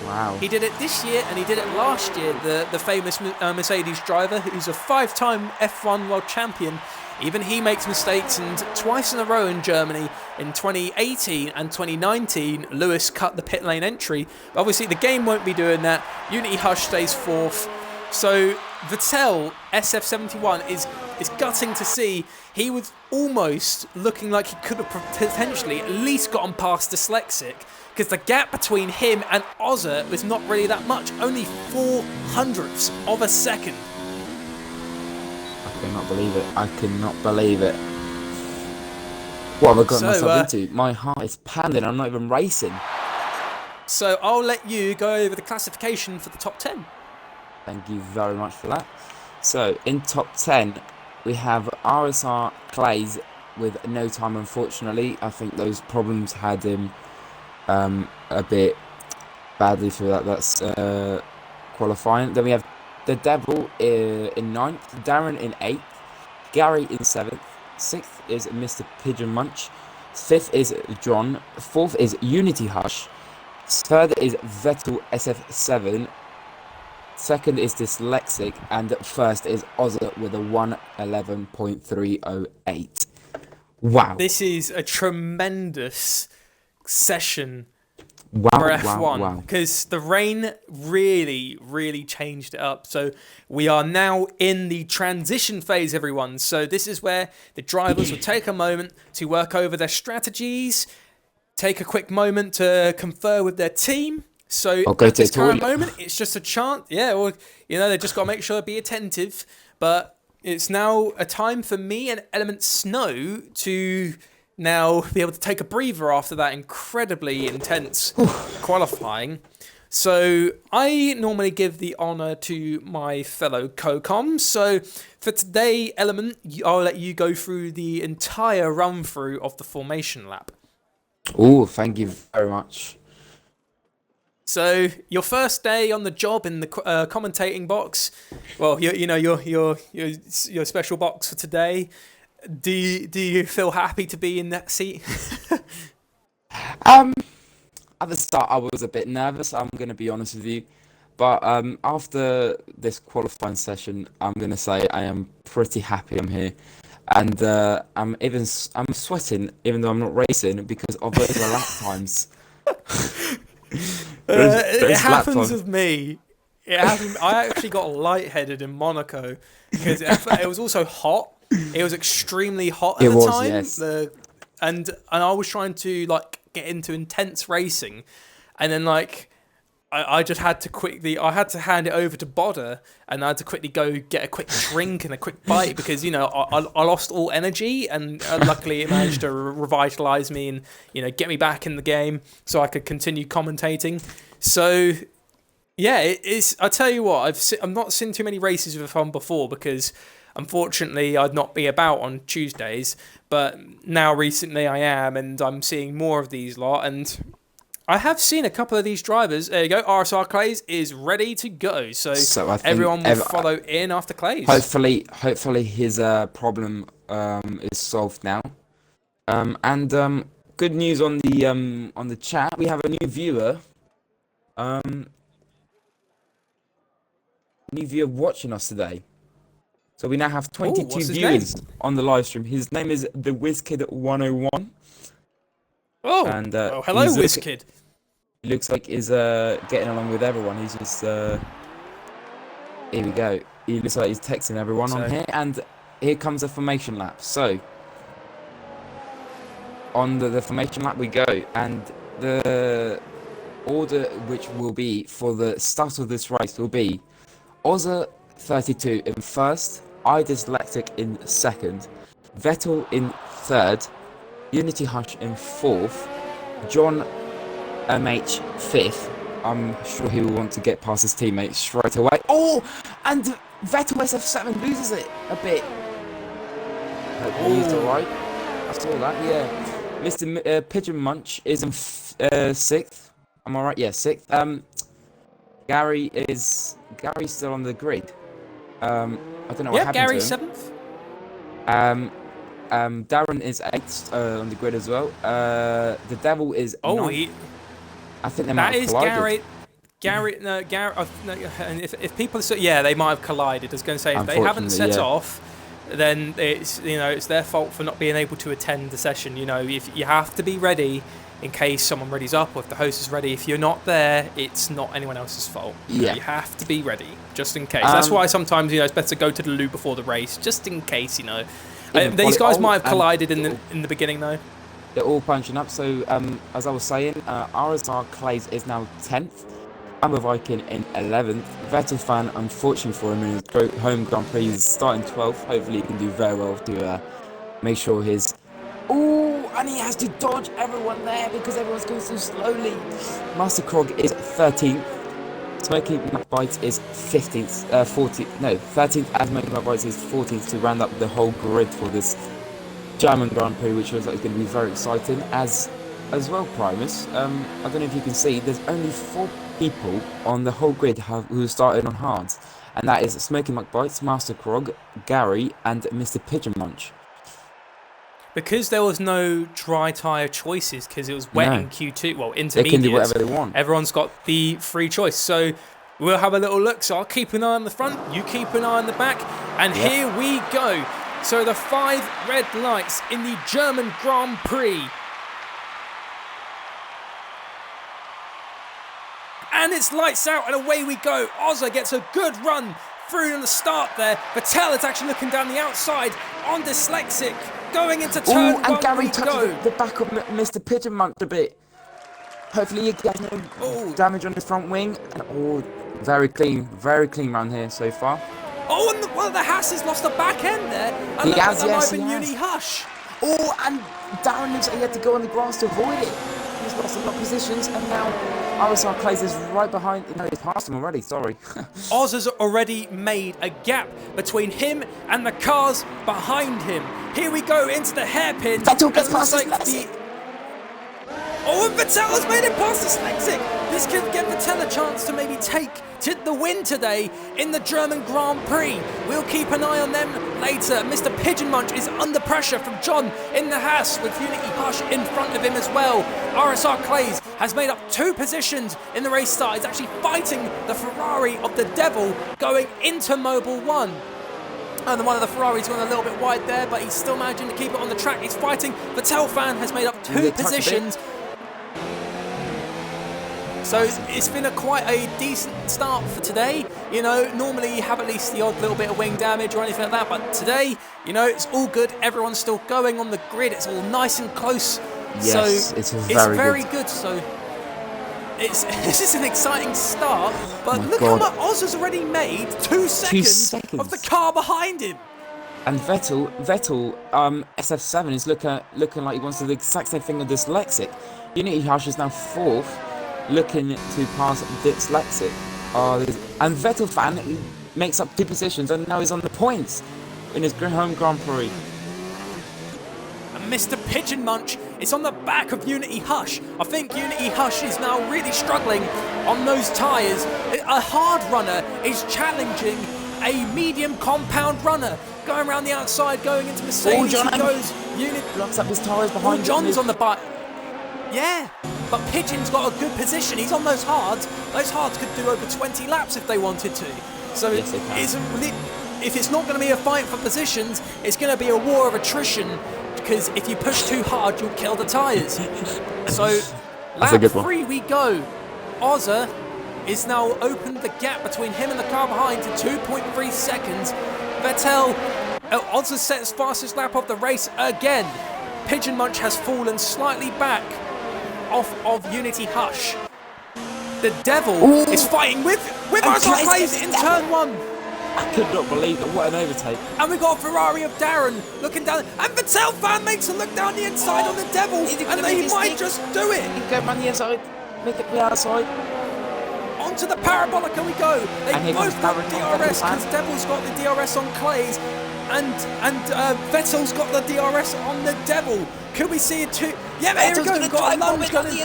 A: Wow.
B: He did it this year and he did it last year. The famous Mercedes driver, who's a 5-time F1 world champion, even he makes mistakes, and twice in a row in Germany, in 2018 and 2019, Lewis cut the pit lane entry. But obviously the game won't be doing that. Unity Hush stays 4th. So Vettel, SF71, is gutting to see. He was almost looking like he could have potentially at least gotten past Dyslexic, because the gap between him and Ozza was not really that much, only 0.04 of a second.
A: I cannot believe it. I cannot believe it. What have I got myself into? My heart is pounding. I'm not even racing.
B: So I'll let you go over the classification for the top 10.
A: Thank you very much for that. So in top 10, we have RSR Clays with no time, unfortunately. I think those problems had him a bit badly through that's qualifying. Then we have the Devil in ninth, Darren in 8th, Gary in 7th, 6th is Mr. Pigeon Munch, 5th is John, 4th is Unity Hush, 3rd is Vettel SF7, 2nd is Dyslexic, and 1st is Ozza with a 1:11.308. Wow.
B: This is a tremendous session
A: Wow,
B: for
A: wow,
B: F1
A: wow.
B: because the rain really changed it up. So we are now in the transition phase, everyone. So this is where the drivers will take a moment to work over their strategies, take a quick moment to confer with their team. So at this current moment, it's just a chance. Yeah, or they just got to make sure to be attentive. But it's now a time for me and Element Snow to now be able to take a breather after that incredibly intense qualifying. So I normally give the honour to my fellow co-coms. So for today, Element, I'll let you go through the entire run-through of the formation lap.
A: Oh, thank you very much.
B: So your first day on the job in the commentating box, well, your special box for today. Do you feel happy to be in that seat?
A: At the start, I was a bit nervous. I'm gonna be honest with you, but after this qualifying session, I'm gonna say I am pretty happy I'm here, and I'm sweating even though I'm not racing because of those lap times.
B: It happens with me. It happened. I actually got lightheaded in Monaco because it was also hot. It was extremely hot at the time.
A: Yes.
B: And I was trying to get into intense racing, and then I just had to hand it over to Bodder, and I had to quickly go get a quick drink and a quick bite because I lost all energy, and luckily it managed to revitalize me and get me back in the game so I could continue commentating. So yeah, it is. I tell you what, I've not seen too many races with F1 before because unfortunately I'd not be about on Tuesdays, but now recently I am, and I'm seeing more of these lot, and I have seen a couple of these drivers. There you go. RSR Clays is ready to go. So I think everyone will follow in after Clays.
A: Hopefully his problem is solved now. And good news on the chat. We have a new viewer. New viewer watching us today. So we now have 22 viewers on the live stream. His name is the WizKid101.
B: Oh,
A: and
B: hello, WizKid.
A: He looks like he's getting along with everyone. He's just here we go. He looks like he's texting everyone on here, and here comes the formation lap. So on the formation lap we go, and the order which will be for the start of this race will be Ozza 32 in first, I Dyslexic in second, Vettel in third, Unity Hush in fourth, John MH fifth. I'm sure he will want to get past his teammates straight away. Oh, and Vettel SF7 loses it a bit. He used it right. I saw that. Yeah, Mr. Pigeon Munch is in sixth. Am I right? Yeah, sixth. Gary's still on the grid. I don't know what happened
B: Gary's
A: to him.
B: 7th.
A: Darren is 8th on the grid as well. The Devil is 9th. I think they might have collided.
B: Gary, and if people, they might have collided. I was going to say if they haven't set off, then it's it's their fault for not being able to attend the session. If you have to be ready in case someone readies up or if the host is ready. If you're not there, it's not anyone else's fault. You have to be ready just in case. That's why sometimes it's better to go to the loo before the race just in case. These guys might have collided in the beginning though.
A: They're all punching up. So as I was saying, RSR Clays is now 10th. Amber Viking in 11th. Vettel fan, unfortunately for him, in his home Grand Prix is starting 12th. Hopefully he can do very well to make sure his... Oh, and he has to dodge everyone there because everyone's going so slowly. Master Krog is 13th. Smoky McBite is 15th. 13th. As Smoky McBite is 14th to round up the whole grid for this German Grand Prix, which looks like it's going to be very exciting. As well, Primus, I don't know if you can see, there's only 4 people on the whole grid who started on hards. And that is Smoking McBites, Master Krog, Gary, and Mr. Pigeon Munch.
B: Because there was no dry tyre choices, because it was wet in Q2, well, intermediate.
A: They can do whatever they want.
B: Everyone's got the free choice. So we'll have a little look. So I'll keep an eye on the front, you keep an eye on the back, and here we go. So the 5 red lights in the German Grand Prix. And it's lights out and away we go. Ozza gets a good run through on the start there. Vettel is actually looking down the outside on Dyslexic. Going into turn 1
A: and Gary
B: we
A: touches
B: go.
A: the back of Mr. Pigeon Munch a bit. Hopefully he gets no damage on his front wing. And, very clean round here so far.
B: Oh, and one of the Haas has lost the back end there. And
A: He has, yes,
B: in
A: he has.
B: Uni Hush.
A: Oh, and Darren looks like he had to go on the grass to avoid it. He's lost a lot of positions, and now RSR Clays is right behind. No, he's passed him already, sorry.
B: Oz has already made a gap between him and the cars behind him. Here we go into the hairpin.
A: Vettel gets past
B: Oh, and Vettel has made it past Dyslexic. This could give Vettel a chance to maybe take the win today in the German Grand Prix. We'll keep an eye on them later. Mr. Pigeon Munch is under pressure from John in the Haas with Unity Hush in front of him as well. RSR Clays has made up 2 positions in the race start. He's actually fighting the Ferrari of the Devil going into Mobile 1. And one of the Ferraris gone a little bit wide there, but he's still managing to keep it on the track. He's fighting. Vettel fan has made up 2 positions. So it's been quite a decent start for today. You know, normally you have at least the odd little bit of wing damage or anything like that, but today, you know, it's all good. Everyone's still going on the grid. It's all nice and close.
A: Yes,
B: so
A: it's very good.
B: So this is an exciting start. But look
A: God.
B: how much Oz has already made. 2 seconds of the car behind him.
A: And Vettel, SF7 is looking like he wants to do the exact same thing with Dyslexic. Unity Hush is now 4th. Looking to pass Dyslexic. And Vettel fan makes up 2 positions and now he's on the points in his home Grand Prix.
B: And Mr. Pigeon Munch is on the back of Unity Hush. I think Unity Hush is now really struggling on those tyres. A hard runner is challenging a medium compound runner. Going around the outside, going into Mercedes, he goes.
A: Blocks up his tyres behind him.
B: John's on the bike. Yeah, but Pigeon's got a good position. He's on those hards. Those hards could do over 20 laps if they wanted to. So
A: yes,
B: if it's not going to be a fight for positions, it's going to be a war of attrition. Because if you push too hard, you'll kill the tyres. So lap 3 we go. Ozza is now opened the gap between him and the car behind to 2.3 seconds. Vettel, Ozza sets fastest lap of the race again. Pigeon Munch has fallen slightly back off of Unity Hush. The Devil is fighting with RSR Clays in turn 1.
A: I could not believe it. What an overtake.
B: And we've got a Ferrari of Darren looking down. And Vettel fan makes a look down the inside on the Devil. And they might just do it.
A: You go around the inside. Make it the outside.
B: Onto the Parabolica we go. They both got DRS because Devil's got the DRS on Clays. And Vettel's got the DRS on the Devil. Could we see it too? Yeah, here we go. We've got a lunge going. And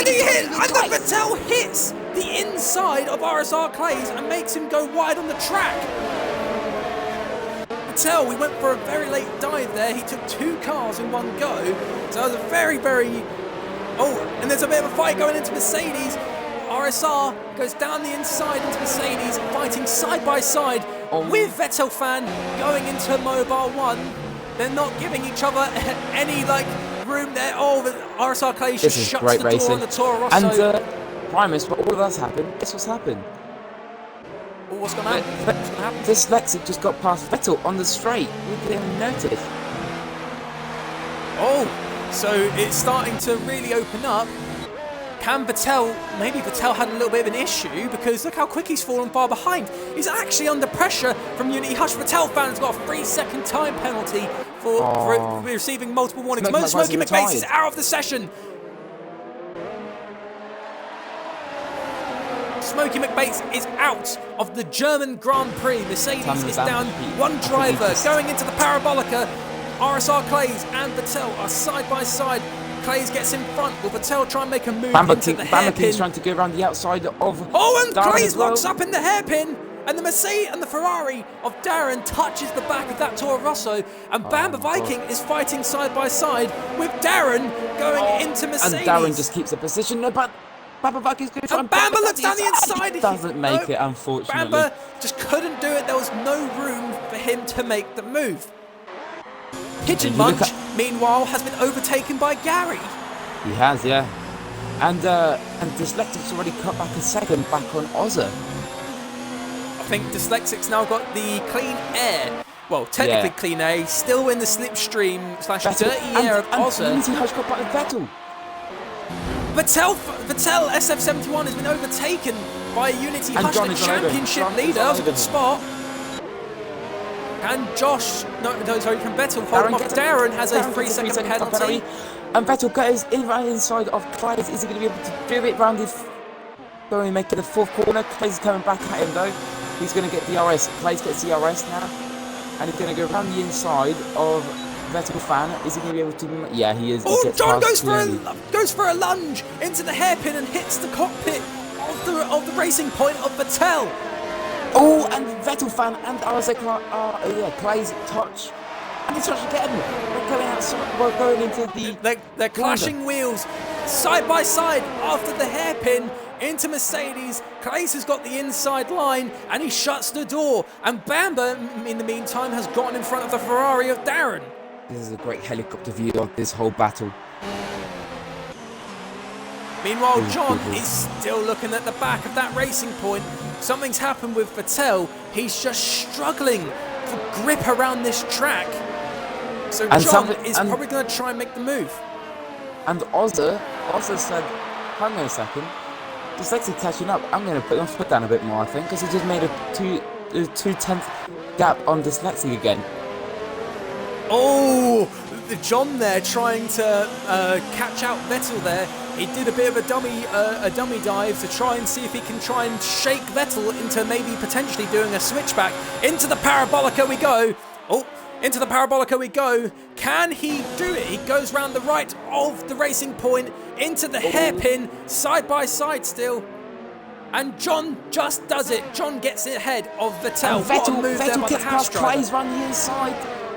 B: he hit. And the Vettel hits the inside of RSR Clays and makes him go wide on the track. Vettel, we went for a very late dive there. He took 2 cars in one go. So it was a very, very... Oh, and there's a bit of a fight going into Mercedes. RSR goes down the inside into Mercedes, fighting side by side with Vettel fan going into Mobile 1. They're not giving each other any room there. Oh, RSR Clays just shuts the door on the Toro Rosso.
A: And Primus, but all of that's happened. Guess what's happened?
B: Oh, what's going to happen?
A: Dyslexic just got past Vettel on the straight. We didn't even notice.
B: Oh, so it's starting to really open up. Can Vettel, maybe Vettel had a little bit of an issue because look how quick he's fallen far behind. He's actually under pressure from Unity Hush. Vettel fans got a 3-second time penalty for receiving multiple warnings. Smokey McBates is out of the session. Smokey McBates is out of the German Grand Prix. Mercedes is down 1 driver going into the Parabolica. RSR Clays and Vettel are side by side. Clays gets in front. Will Vettel try and make a move
A: Bamber
B: into the hairpin?
A: trying to go around the outside of
B: Oh, and
A: Darren
B: Clays
A: as well.
B: locks up in the hairpin. And the Mercedes and the Ferrari of Darren touches the back of that Toro Rosso. And Bamber Viking is fighting side by side with Darren going into Mercedes.
A: And Darren just keeps a position. No, but Bamber Viking's going to try
B: and Bamber looks down the inside.
A: He doesn't make it, unfortunately.
B: Bamber just couldn't do it. There was no room for him to make the move. Pigeon Munch, meanwhile, has been overtaken by Gary.
A: He has, yeah. And Dyslexic's already cut back a second back on Ozza.
B: I think Dyslexic's now got the clean air. Well, technically clean air. He's still in the slipstream / dirty air of Ozza.
A: And Unity got back with Vettel.
B: Vettel SF1 has been overtaken by Unity Hush, the championship leader. That was a good spot. And Josh, sorry, from Vettel, holding off Darren, has a 3-second penalty.
A: And Vettel goes inside of Clays. Is he going to be able to do it round his... Going to make it the fourth corner. Clays is coming back at him though. He's going to get DRS. Clays gets DRS now. And he's going to go around the inside of Vettel fan. Is he going to be able to... Yeah, he is.
B: Oh, John goes for a lunge into the hairpin and hits the cockpit of the racing point of Vettel.
A: Oh, and Vettel fan and Clays touch. And he's trying to get him. We're going outside. We're going into the...
B: They're clashing wheels side by side after the hairpin into Mercedes. Clays has got the inside line and he shuts the door. And Bamber, in the meantime, has gotten in front of the Ferrari of Darren.
A: This is a great helicopter view of this whole battle.
B: Meanwhile, John is still looking at the back of that racing point. Something's happened with Vettel. He's just struggling for grip around this track. So John is probably going to try and make the move. And
A: Ozza said, hang on a second, Dyslexic catching up. I'm going to put my foot down a bit more, I think, because he just made a 2/10 gap on Dyslexic again.
B: Oh, John there trying to catch out Vettel there. He did a bit of a dummy dive to try and see if he can try and shake Vettel into maybe potentially doing a switchback. Into the parabolica we go. Oh, into the parabolica we go. Can he do it? He goes round the right of the racing point into the hairpin, side by side still. And John just does it. John gets it ahead of Vettel. What a move there by the Haas driver.
A: Clays round the inside.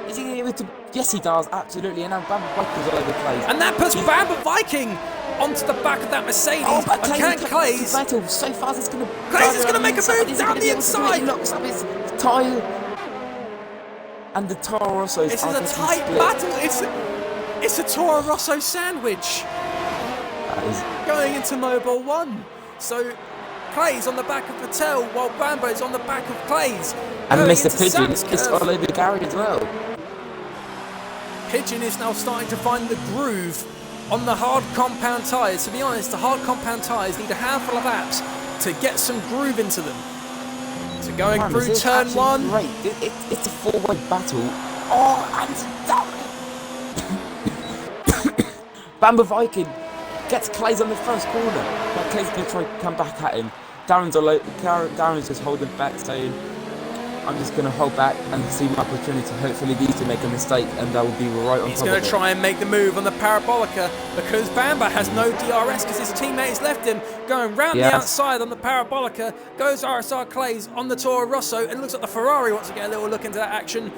A: Is he able to? Yes, he does. Absolutely. And now Bamber Viking's all over Clays.
B: And that puts Bamber Viking onto the back of that Mercedes.
A: Oh, but
B: Clays
A: Vettel so fast it's going to...
B: Clays is going to make a move down the inside.
A: He locks up his tyre. And the Toro Rosso is...
B: This is a tight battle. It's a Toro Rosso sandwich. Going into Mobile 1. So Clays on the back of Vettel while Bamber is on the back of Clays.
A: And Mr. Pigeon is all over Gary as well.
B: Pigeon is now starting to find the groove on the hard compound tyres. To be honest, the hard compound tyres need a handful of laps to get some groove into them. So going through turn 1.
A: Great. It's a four-way battle. Oh, and Bamber Viking gets Clays on the first corner. But Clays going to try and come back at him. Darren's just holding back, saying, I'm just going to hold back and see my opportunity. Hopefully these two make a mistake and that will be right on top of it.
B: He's going to try and make the move on the parabolica because Bamber has no DRS because his teammate has left him. Going round the outside on the parabolica goes RSR Clays on the Toro Rosso, and it looks like the Ferrari wants to get a little look into that action.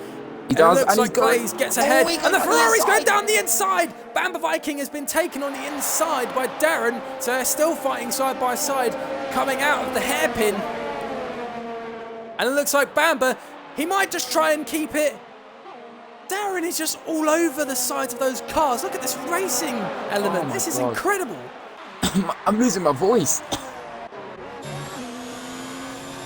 A: He does,
B: and it looks like Clays gets ahead, and the Ferrari's going down the inside. Bamber Viking has been taken on the inside by Darren, so they're still fighting side by side, coming out of the hairpin. And it looks like Bamber, he might just try and keep it. Darren is just all over the sides of those cars. Look at this racing element. This is incredible.
A: I'm losing my voice.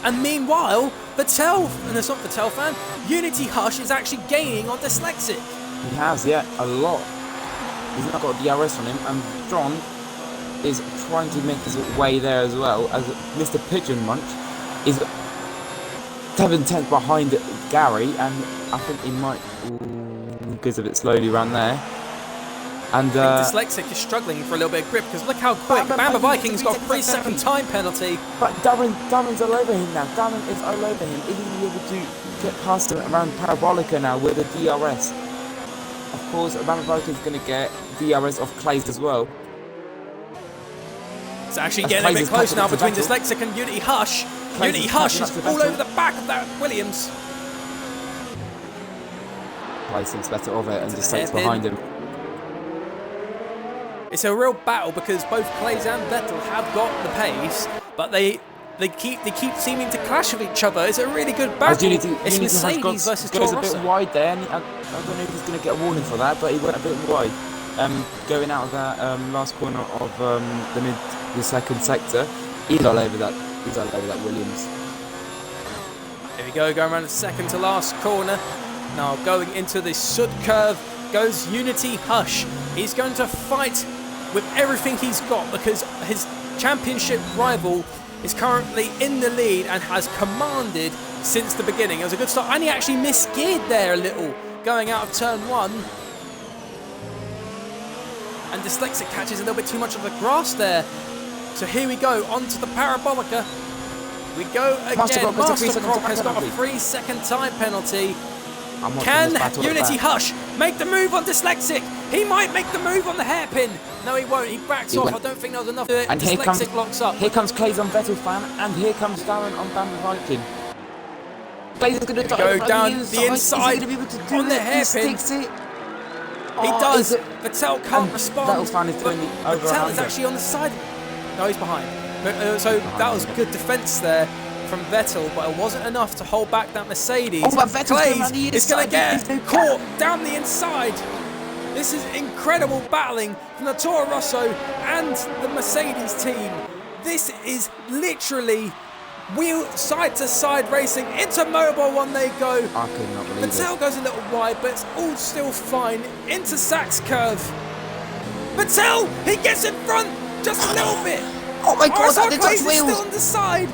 B: And meanwhile, Vettel, and it's not Vettel fan, Unity Hush is actually gaining on Dyslexic.
A: He has, yeah, a lot. He's not got DRS on him, and John is trying to make his way there as well, as Mr. Pigeon Munch is 7/10 behind Gary, and I think he might... goes a bit slowly around there. And
B: Dyslexic is struggling for a little bit of grip because look how quick Bamber Viking's got a 3-second time penalty.
A: But Darren's all over him now. Darren is all over him. Is he able to get past him around Parabolica now with a DRS? of course, Bamber is going to get DRS of Clays as well.
B: It's actually
A: As
B: getting a
A: Clays
B: bit
A: is
B: close
A: catching
B: now
A: up to
B: between
A: Vettel.
B: Dyslexic and Unity Hush.
A: Clays
B: Unity
A: is
B: Hush
A: catching
B: is
A: up to
B: all
A: Vettel.
B: over the back of that Williams.
A: Clays thinks better of it and just takes
B: hairpin.
A: behind him.
B: It's a real battle because both Clays and Vettel have got the pace, but they keep seeming to clash with each other. It's a really good
A: As
B: battle.
A: Unity
B: It's
A: has
B: Mercedes versus
A: goes
B: Toro
A: a bit
B: Rosso.
A: wide there, and I don't know if he's going to get a warning for that, but he went a bit wide. Going out of that last corner of the second sector, he's all over that. He's all over that Williams.
B: Here we go, going around the second to last corner. Now going into the Sud curve goes Unity Hush. He's going to fight with everything he's got because his championship rival is currently in the lead and has commanded since the beginning. It was a good start, and he actually misgeared there a little going out of turn 1. And Dyslexic catches a little bit too much of the grass there. So here we go, onto the Parabolica. We go again. Master Croc has got a 3-second time penalty. Can Unity Hush make the move on Dyslexic? He might make the move on the hairpin. No, he won't. He backs off. I don't think there was enough to do it.
A: And
B: Dyslexic locks up.
A: Here comes Clays on Vettel fan, and here comes Darren on Bamber Viking. Clays is going to
B: go down the inside on the hairpin.
A: He sticks it.
B: He does. Vettel can't respond.
A: Vettel fan is doing the over.
B: Vettel is actually on the side. No, he's behind. So that was good defence there from Vettel, but it wasn't enough to hold back that Mercedes.
A: Oh, but Vettel's
B: Clays is going to get caught down the inside. This is incredible battling from the Toro Rosso and the Mercedes team. This is literally wheel side-to-side racing. Into Mobile 1 they go.
A: I could not believe it.
B: Vettel goes a little wide, but it's all still fine. Into Sachs curve. Vettel, he gets in front just a little bit.
A: Oh my God, that did touch
B: is
A: wheels.
B: still on the side.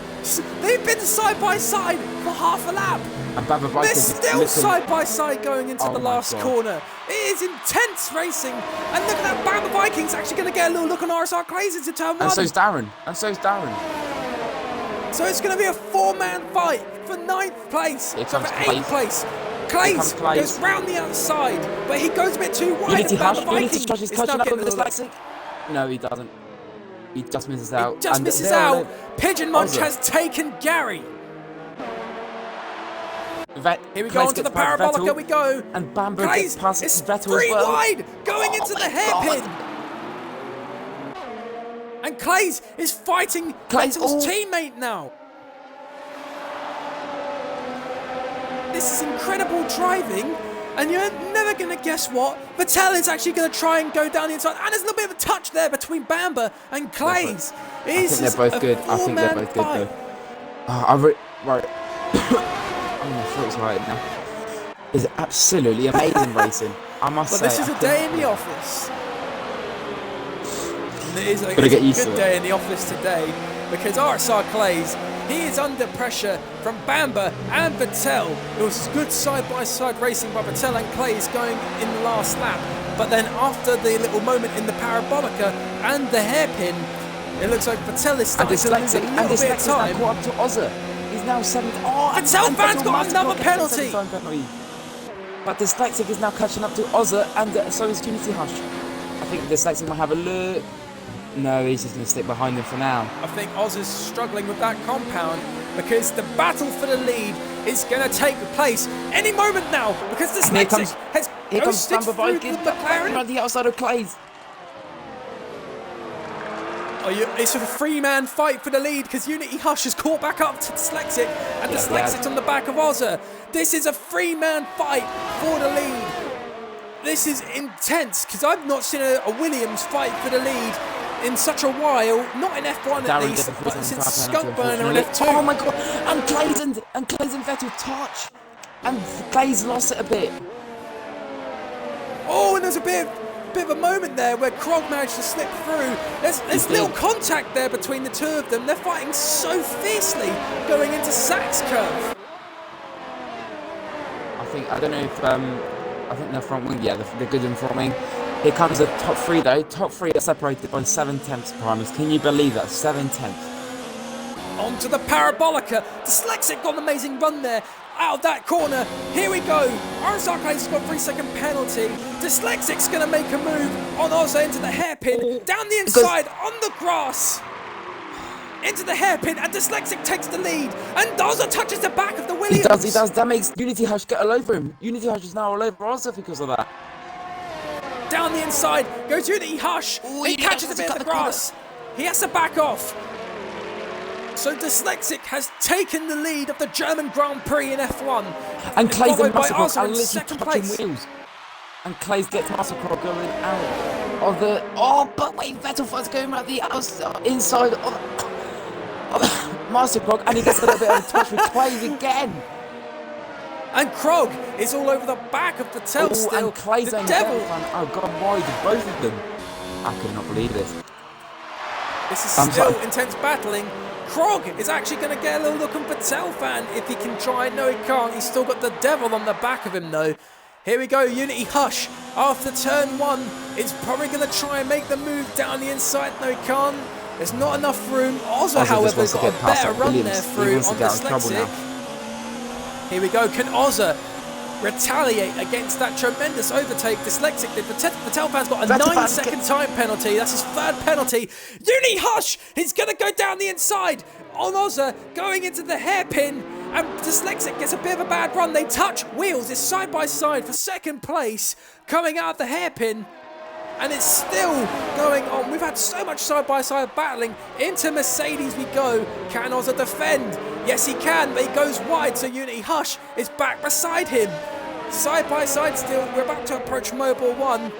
B: They've been side by side for half a lap.
A: And Bamber
B: They're
A: Viking
B: still side by side going into the last
A: God.
B: corner. It is intense racing. And look at that, Bamber Viking's actually going to get a little look on RSR Clays into turn 1.
A: And so's Darren.
B: So it's going to be a 4-man fight for 9th place.
A: Here
B: So
A: comes
B: for 8th place. Clays goes round the outside, but he goes a bit too wide.
A: Unity
B: Bamber
A: Hush.
B: Viking
A: Unity Hush is
B: is
A: catching
B: now
A: up on
B: getting a little
A: Dyslexic. No, he doesn't. He just misses out.
B: Just
A: And
B: misses
A: there
B: out.
A: are
B: Pigeon Munch
A: Ozza.
B: has taken Gary. Here we go
A: Clays
B: onto the
A: gets past
B: Parabolica
A: Vettel,
B: we go.
A: And Bamber
B: Clays
A: gets past
B: is
A: Vettel
B: 3
A: as well.
B: wide, going into the hairpin. And Clays is fighting Vettel's teammate now. This is incredible driving, and you're never going to guess what. Vettel is actually going to try and go down the inside, and there's a little bit of a touch there between Bamber and Clays.
A: I think they're both good. Though. Right. Oh, my throat's right now. It's absolutely amazing racing. I must say.
B: But this is a day in the office. It is a good day in the office today because RSR Clays, he is under pressure from Bamber and Vettel. It was good side-by-side racing by Vettel and Clays going in the last lap. But then after the little moment in the Parabolica and the hairpin, it looks like Vettel is starting to lose a little bit of time.
A: Caught up to Ozza. He's now 7th.
B: Vettel fan's got another penalty.
A: But Dyslexic is now catching up to Ozza, and so is Unity Hush. I think Dyslexic might have a look. No, he's just going to stick behind him for now.
B: I think Oz is struggling with that compound because the battle for the lead is going to take place any moment now because Dyslexic has ghosted through the McLaren.
A: On the outside of Clays.
B: It's a 3-man fight for the lead because Unity Hush has caught back up to Dyslexic and Dyslexic's on the back of Ozza. This is a 3-man fight for the lead. This is intense because I've not seen a Williams fight for the lead in such a while, not in F1 at least, but since Skunkburner in F2.
A: Oh my God! And Clays and Vettel touch, and Clays lost it a bit.
B: Oh, and there's a bit of a moment there where Krog managed to slip through. There's little contact there between the two of them. They're fighting so fiercely going into Sachs curve.
A: I don't know if I think they're front wing. Yeah, they're good in front wing. Here comes the top 3 though. Top 3 are separated by 7/10 Primus. Can you believe that? 7/10.
B: Onto the Parabolica. Dyslexic got an amazing run there. out of that corner. Here we go. RSF has got a 3-second penalty. Dyslexic's going to make a move on Ozza into the hairpin. Down the inside, on the grass. Into the hairpin, and Dyslexic takes the lead. And Ozza touches the back of the Williams.
A: He does. That makes Unity Hush get all over him. Unity Hush is now all over Ozza because of that.
B: Down the inside goes Unity Hush. He catches a bit of the grass. He has to back off. So Dyslexic has taken the lead of the German Grand Prix in F1.
A: And Clay's
B: followed
A: and
B: by
A: Mastercross
B: Ozza
A: are
B: in
A: literally
B: second
A: touching
B: place.
A: wheels. And Clay's gets Mastercross going out of the... Oh, but wait, Vettel was going around the outside, inside of Mastercross, and he gets a little bit of a touch with Clay's again.
B: And Krog is all over the back of Vettel still.
A: And Clay's
B: the
A: own
B: devil.
A: Oh, God, why did both of them? I could not believe this.
B: This is still intense battling. Krog is actually going to get a little look on Vettel fan if he can try. No, he can't. He's still got the devil on the back of him, though. Here we go, Unity Hush. After turn 1, is probably going to try and make the move down the inside. No, he can't. There's not enough room. Ozza, however, got a better run there through on Dyslexic. Here we go. Can Ozza retaliate against that tremendous overtake? Dyslexic did. Vettel fan's got a 9-second time penalty. That's his 3rd penalty. Uni Hush! He's going to go down the inside on Ozza, going into the hairpin. And Dyslexic gets a bit of a bad run. They touch wheels. It's side by side for 2nd place, coming out of the hairpin. And it's still going on. We've had so much side-by-side battling. Into Mercedes we go. Can Ozza defend? Yes, he can, but he goes wide, so Unity Hush is back beside him. Side-by-side still. We're about to approach Mobile 1.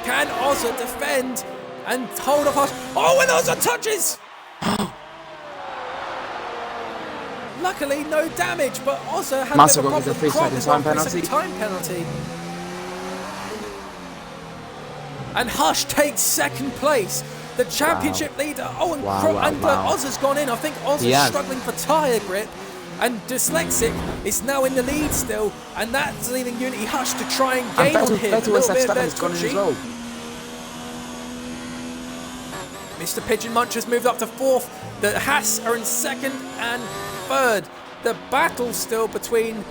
B: Can Ozza defend and hold off Hush? Oh, and Ozza touches! Luckily, no damage, but Ozza has a bit of a problem.
A: Is a 3-second
B: time penalty. And Hush takes 2nd place. The championship leader. Oh, and Ozza's gone in. I think Ozza's struggling for tyre grip. And Dyslexic is now in the lead still. And that's leaving Unity Hush to try and gain on him. A little bit of touchy. Mr. Pigeon Muncher's moved up to 4th. The Haas are in 2nd and 3rd. The battle still between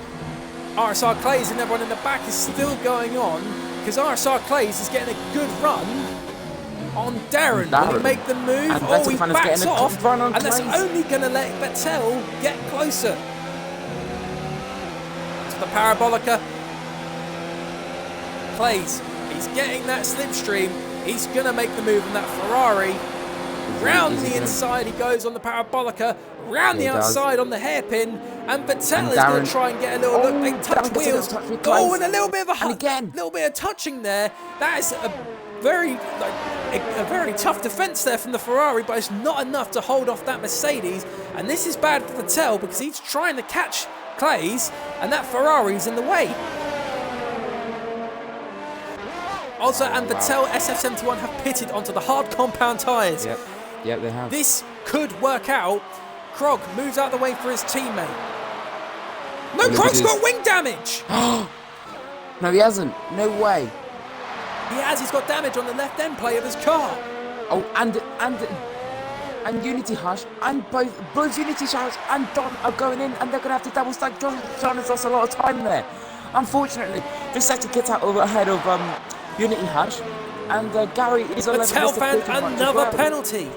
B: RSR Clays and everyone in the back is still going on. Because RSR Clays is getting a good run on Darren. Will he make the move? Oh, he backs off. And that's only going to let Vettel get closer. To the Parabolica. Clays, he's getting that slipstream. He's going to make the move on that Ferrari. Round the inside he goes on the Parabolica. Round the outside on the hairpin. And Vettel is going to try and get a little look. They touch wheels. Oh, and a little bit of a little bit of touching there. That is a very tough defence there from the Ferrari, but it's not enough to hold off that Mercedes. And this is bad for Vettel because he's trying to catch Clays, and that Ferrari's in the way. Ozza and Vettel SF1 have pitted onto the hard compound tyres.
A: Yep, they have.
B: This could work out. Krog moves out of the way for his teammate. No, Krog's got wing damage!
A: No, he hasn't. No way.
B: He has. He's got damage on the left end plate of his car.
A: Oh, and Unity Hush and both Unity Hush and John are going in, and they're going to have to double stack. John has lost a lot of time there. Unfortunately, this sector gets out ahead of Unity Hush, and Gary is on
B: Vettel fan, another penalty.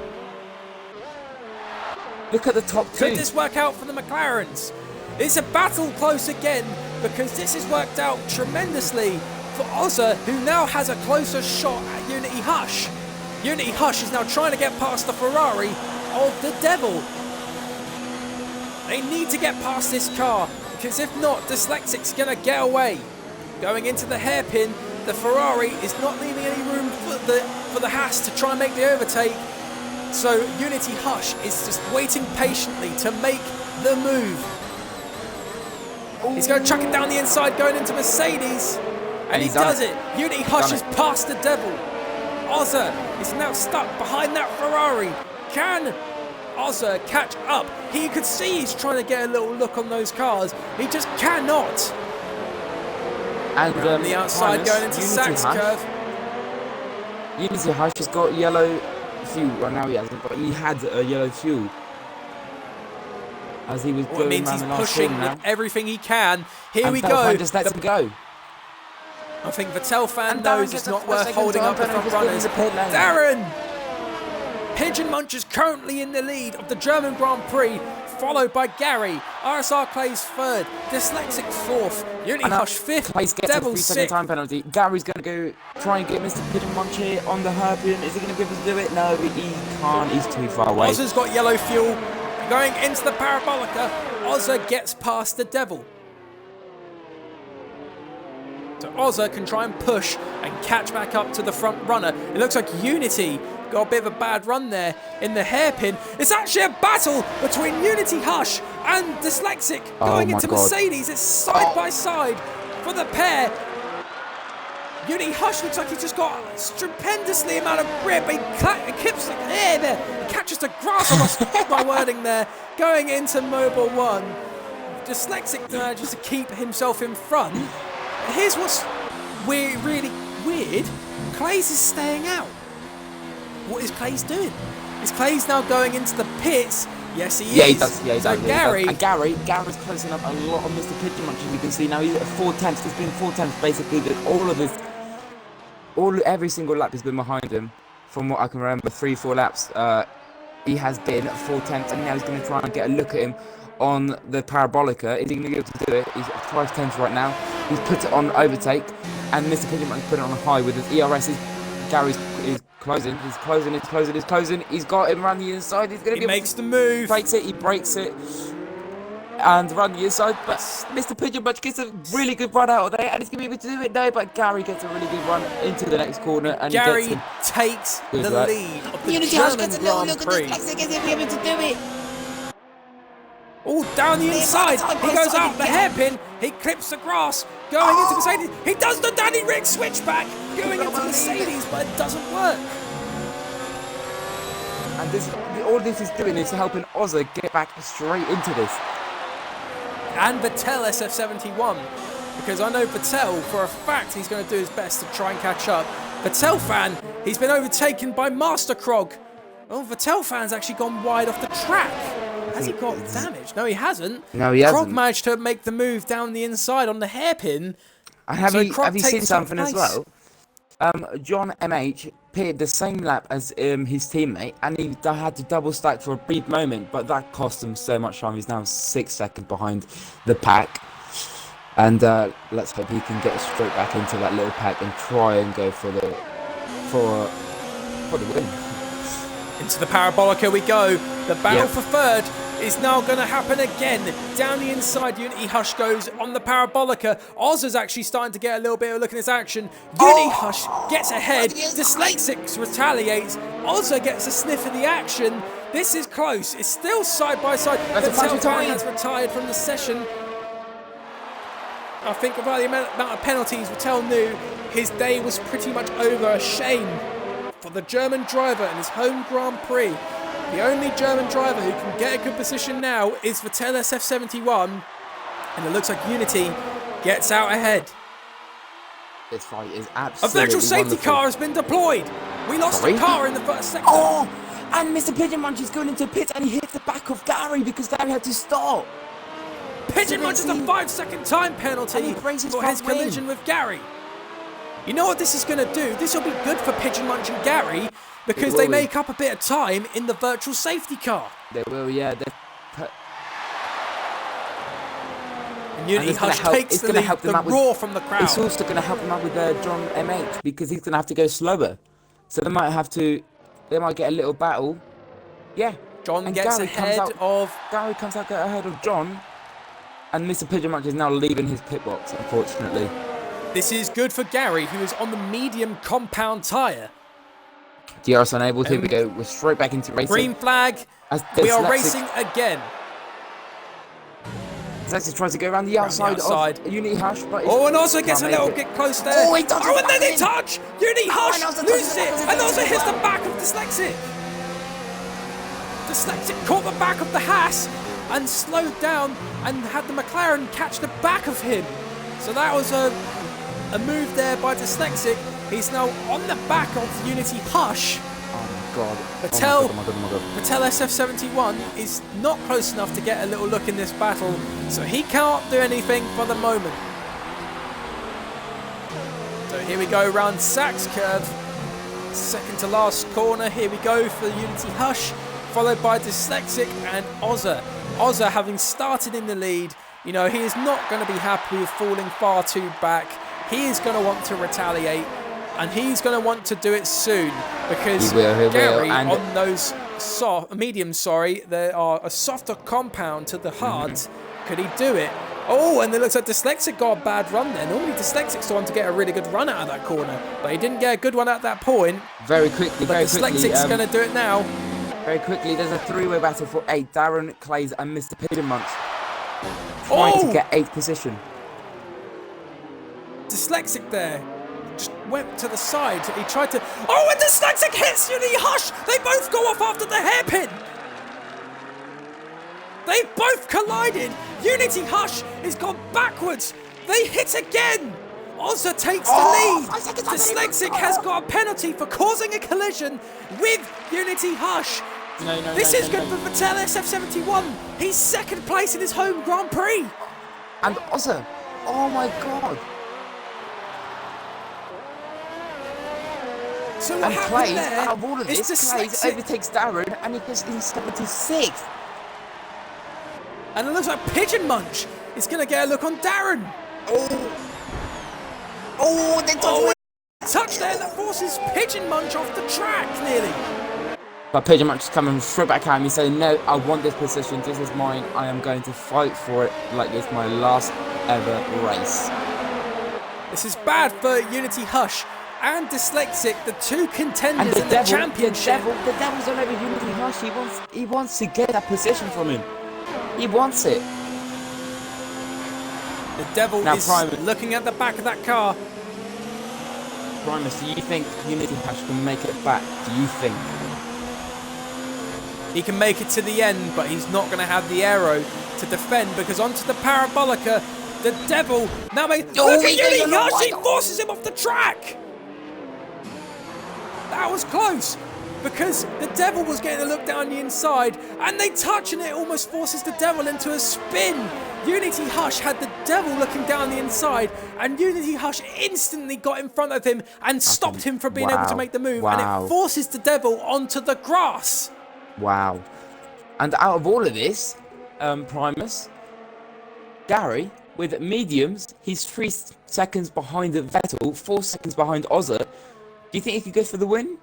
A: Look at the top 2.
B: Could this work out for the McLarens? It's a battle close again, because this has worked out tremendously for Ozza, who now has a closer shot at Unity Hush. Unity Hush is now trying to get past the Ferrari of the devil. They need to get past this car, because if not, Dyslexic's going to get away. Going into the hairpin, the Ferrari is not leaving any room for the Haas to try and make the overtake. So Unity Hush is just waiting patiently to make the move. He's going to chuck it down the inside, going into Mercedes. And he does it. Unity Hush is past the devil. Ozza is now stuck behind that Ferrari. Can Ozza catch up? He could see he's trying to get a little look on those cars. He just cannot.
A: And
B: on the outside going into Sachs curve.
A: Unity Hush has got yellow fuel. Well, now he hasn't, but he had a yellow fuel. as he was
B: Well, it
A: going
B: means
A: around
B: he's
A: the last
B: pushing
A: corner now.
B: with everything he can. Here
A: And
B: we
A: Vettel
B: go.
A: just lets him go.
B: I think Vettel fan
A: And
B: knows
A: Darren
B: it's
A: gets a
B: not worth
A: 5
B: holding
A: second
B: up the
A: time
B: front
A: penalty
B: runners.
A: for being in the pit lane.
B: Darren! Pigeon Munch is currently in the lead of the German Grand Prix, followed by Gary. RSR Clay's third, Dyslexic fourth, Uni Hush fifth,
A: Clay's gets a
B: Devil
A: 3 second
B: sixth.
A: time penalty. Gary's going to go try and get Mr. Pigeon Munch here on the hairpin. Is he going to be able to do it? No, he can't. He's too far away.
B: Ozza's got yellow fuel. Going into the Parabolica, Ozza gets past the Devil. So Ozza can try and push and catch back up to the front runner. It looks like Unity got a bit of a bad run there in the hairpin. It's actually a battle between Unity Hush and Dyslexic going into Mercedes. It's side by side for the pair. Unity Hush looks like he's just got a stupendously amount of grip. He clips the air there. He catches the grass. I lost my wording there. Going into Mobile 1. Dyslexic manages to keep himself in front. Here's what's really weird. Clays is staying out. What is Clays doing? Is Clays now going into the pits? Yes, he is.
A: Yeah, he does. Yeah, he
B: so
A: does.
B: Gary,
A: And Gary's closing up a lot of Mr. Pigeon Munch, as you can see now. He's at 4 tenths. There's been 4 tenths basically. Every single lap has been behind him. From what I can remember, 3-4 laps, he has been at 4 tenths, and now he's going to try and get a look at him on the Parabolica. Is he going to be able to do it? He's at 5 tenths right now. He's put it on overtake, and Mr. Pigeon Munch put it on a high with his ERS. Gary's is closing. He's closing. He's got him around the inside. He's going to
B: makes the move.
A: He breaks it. And run the inside, but Mr. Pigeon Munch gets a really good run out of there, and he's going to be able to do it now, but Gary gets a really good run into the next corner, and
B: Gary takes the lead of the German Grand Prix.
A: Is he going to be able to do it?
B: Oh, down the inside. He goes out the hairpin. He clips the grass. Going into Mercedes. He does the Danny Rick switchback. Going into Mercedes, but it doesn't work.
A: And all this is doing is helping Ozza get back straight into this.
B: And Vettel SF71, because I know Vettel for a fact he's going to do his best to try and catch up. Vettel fan, he's been overtaken by Master Krog. Oh, Vettel fan's actually gone wide off the track. Has he got damage? No, he hasn't.
A: No, he hasn't.
B: Krog managed to make the move down the inside on the hairpin.
A: And have you seen something as well? John MH pitted the same lap as his teammate, and he had to double stack for a brief moment, but that cost him so much time. He's now 6 seconds behind the pack, and let's hope he can get straight back into that little pack and try and go for the win.
B: Into the Parabolica we go. The battle for third is now going to happen again. Down the inside, Unity Hush goes on the Parabolica. Ozza's actually starting to get a little bit of a look at this action. Unity Hush gets ahead. Dyslexics retaliates. Ozza gets a sniff of the action. This is close. It's still side by side. Vettel has retired from the session. I think about the amount of penalties, Vettel knew his day was pretty much over. A shame for the German driver in his home Grand Prix. The only German driver who can get a good position now is Vettel SF71, and it looks like Unity gets out ahead.
A: This fight is absolutely
B: A virtual safety
A: wonderful.
B: car has been deployed. We lost a car in the first sector.
A: Oh, and Mr. Pigeon Munch is going into pits, and he hits the back of Gary because Gary had to stop.
B: Pigeon Munch has a 5-second time penalty for his collision with Gary. You know what this is going to do? This will be good for Pigeon Munch and Gary because they make up a bit of time in the virtual safety car.
A: They will, yeah.
B: And Unity Hush takes the lead, the roar from the crowd.
A: It's also going to help him out with John MH because he's going to have to go slower. So they might get a little battle. Yeah.
B: John gets ahead of...
A: Gary comes out ahead of John. And Mr. Pigeon Munch is now leaving his pit box, unfortunately.
B: This is good for Gary, who is on the medium compound tyre.
A: DRS unable. Here we go. We're straight back into racing.
B: Green flag. We are racing again.
A: Dyslexic tries to go around the outside of Unity Hush. But
B: and also gets a little bit close there.
A: Oh, he does
B: and then they touch. Unity Hush loses it. And also hits the back of Dyslexic. Dyslexic caught the back of the Haas and slowed down and had the McLaren catch the back of him. So that was a move there by Dyslexic. He's now on the back of Unity Hush.
A: god.
B: Patel,
A: Oh my god, oh my god, oh my god.
B: Patel SF71 is not close enough to get a little look in this battle, so he can't do anything for the moment. So here we go around Sachs curve. Second to last corner. Here we go for Unity Hush, followed by Dyslexic and Ozza. Ozza, having started in the lead, you know, he is not going to be happy with falling far too back. He is going to want to retaliate, and he's going to want to do it soon, because Gary
A: and
B: on those mediums, there are a softer compound to the hards. Could he do it? Oh, and it looks like Dyslexic got a bad run there. Normally Dyslexic's the one to get a really good run out of that corner, but he didn't get a good one at that point.
A: Very quickly,
B: but Dyslexic's going to do it now.
A: Very quickly, there's a three-way battle for 8. Darren, Clays and Mr. Pigeonmunch trying to get 8th position.
B: Dyslexic there just went to the side. He tried to... Oh, and Dyslexic hits Unity Hush! They both go off after the hairpin! They both collided! Unity Hush has gone backwards! They hit again! Ozza takes the lead! Dyslexic has got a penalty for causing a collision with Unity Hush! This is good for Patel SF71! He's second place in his home Grand Prix!
A: And Ozza! Oh my god!
B: So what happened
A: Clays,
B: there
A: out of all of this, Clays overtakes Darren and he gets in 76th!
B: And it looks like Pigeonmunch is going to get a look on Darren!
A: Oh, they
B: touch there that forces Pigeonmunch off the track, nearly.
A: But Pigeonmunch is coming straight back at me saying, no, I want this position, this is mine, I am going to fight for it like it's my last ever race.
B: This is bad for Unity Hush and Dyslexic, the two contenders in the championship.
A: The devil's all over Unity Hush, he wants to get that position from him. He wants it.
B: The devil
A: now,
B: is
A: Primus,
B: looking at the back of that car.
A: Primus, do you think Unity Hush can make it back? Do you think?
B: He can make it to the end, but he's not going to have the aero to defend, because onto the Parabolica, the devil now made... Look at Unity Hush, he forces him off the track! That was close, because the devil was getting a look down the inside, and they touch, and it almost forces the devil into a spin. Unity Hush had the devil looking down the inside, and Unity Hush instantly got in front of him and stopped him from being able to make the move, and it forces the devil onto the grass.
A: Wow. And out of all of this, Primus, Gary, with mediums, he's 3 seconds behind Vettel, 4 seconds behind Ozza. Do you think he could go for the win?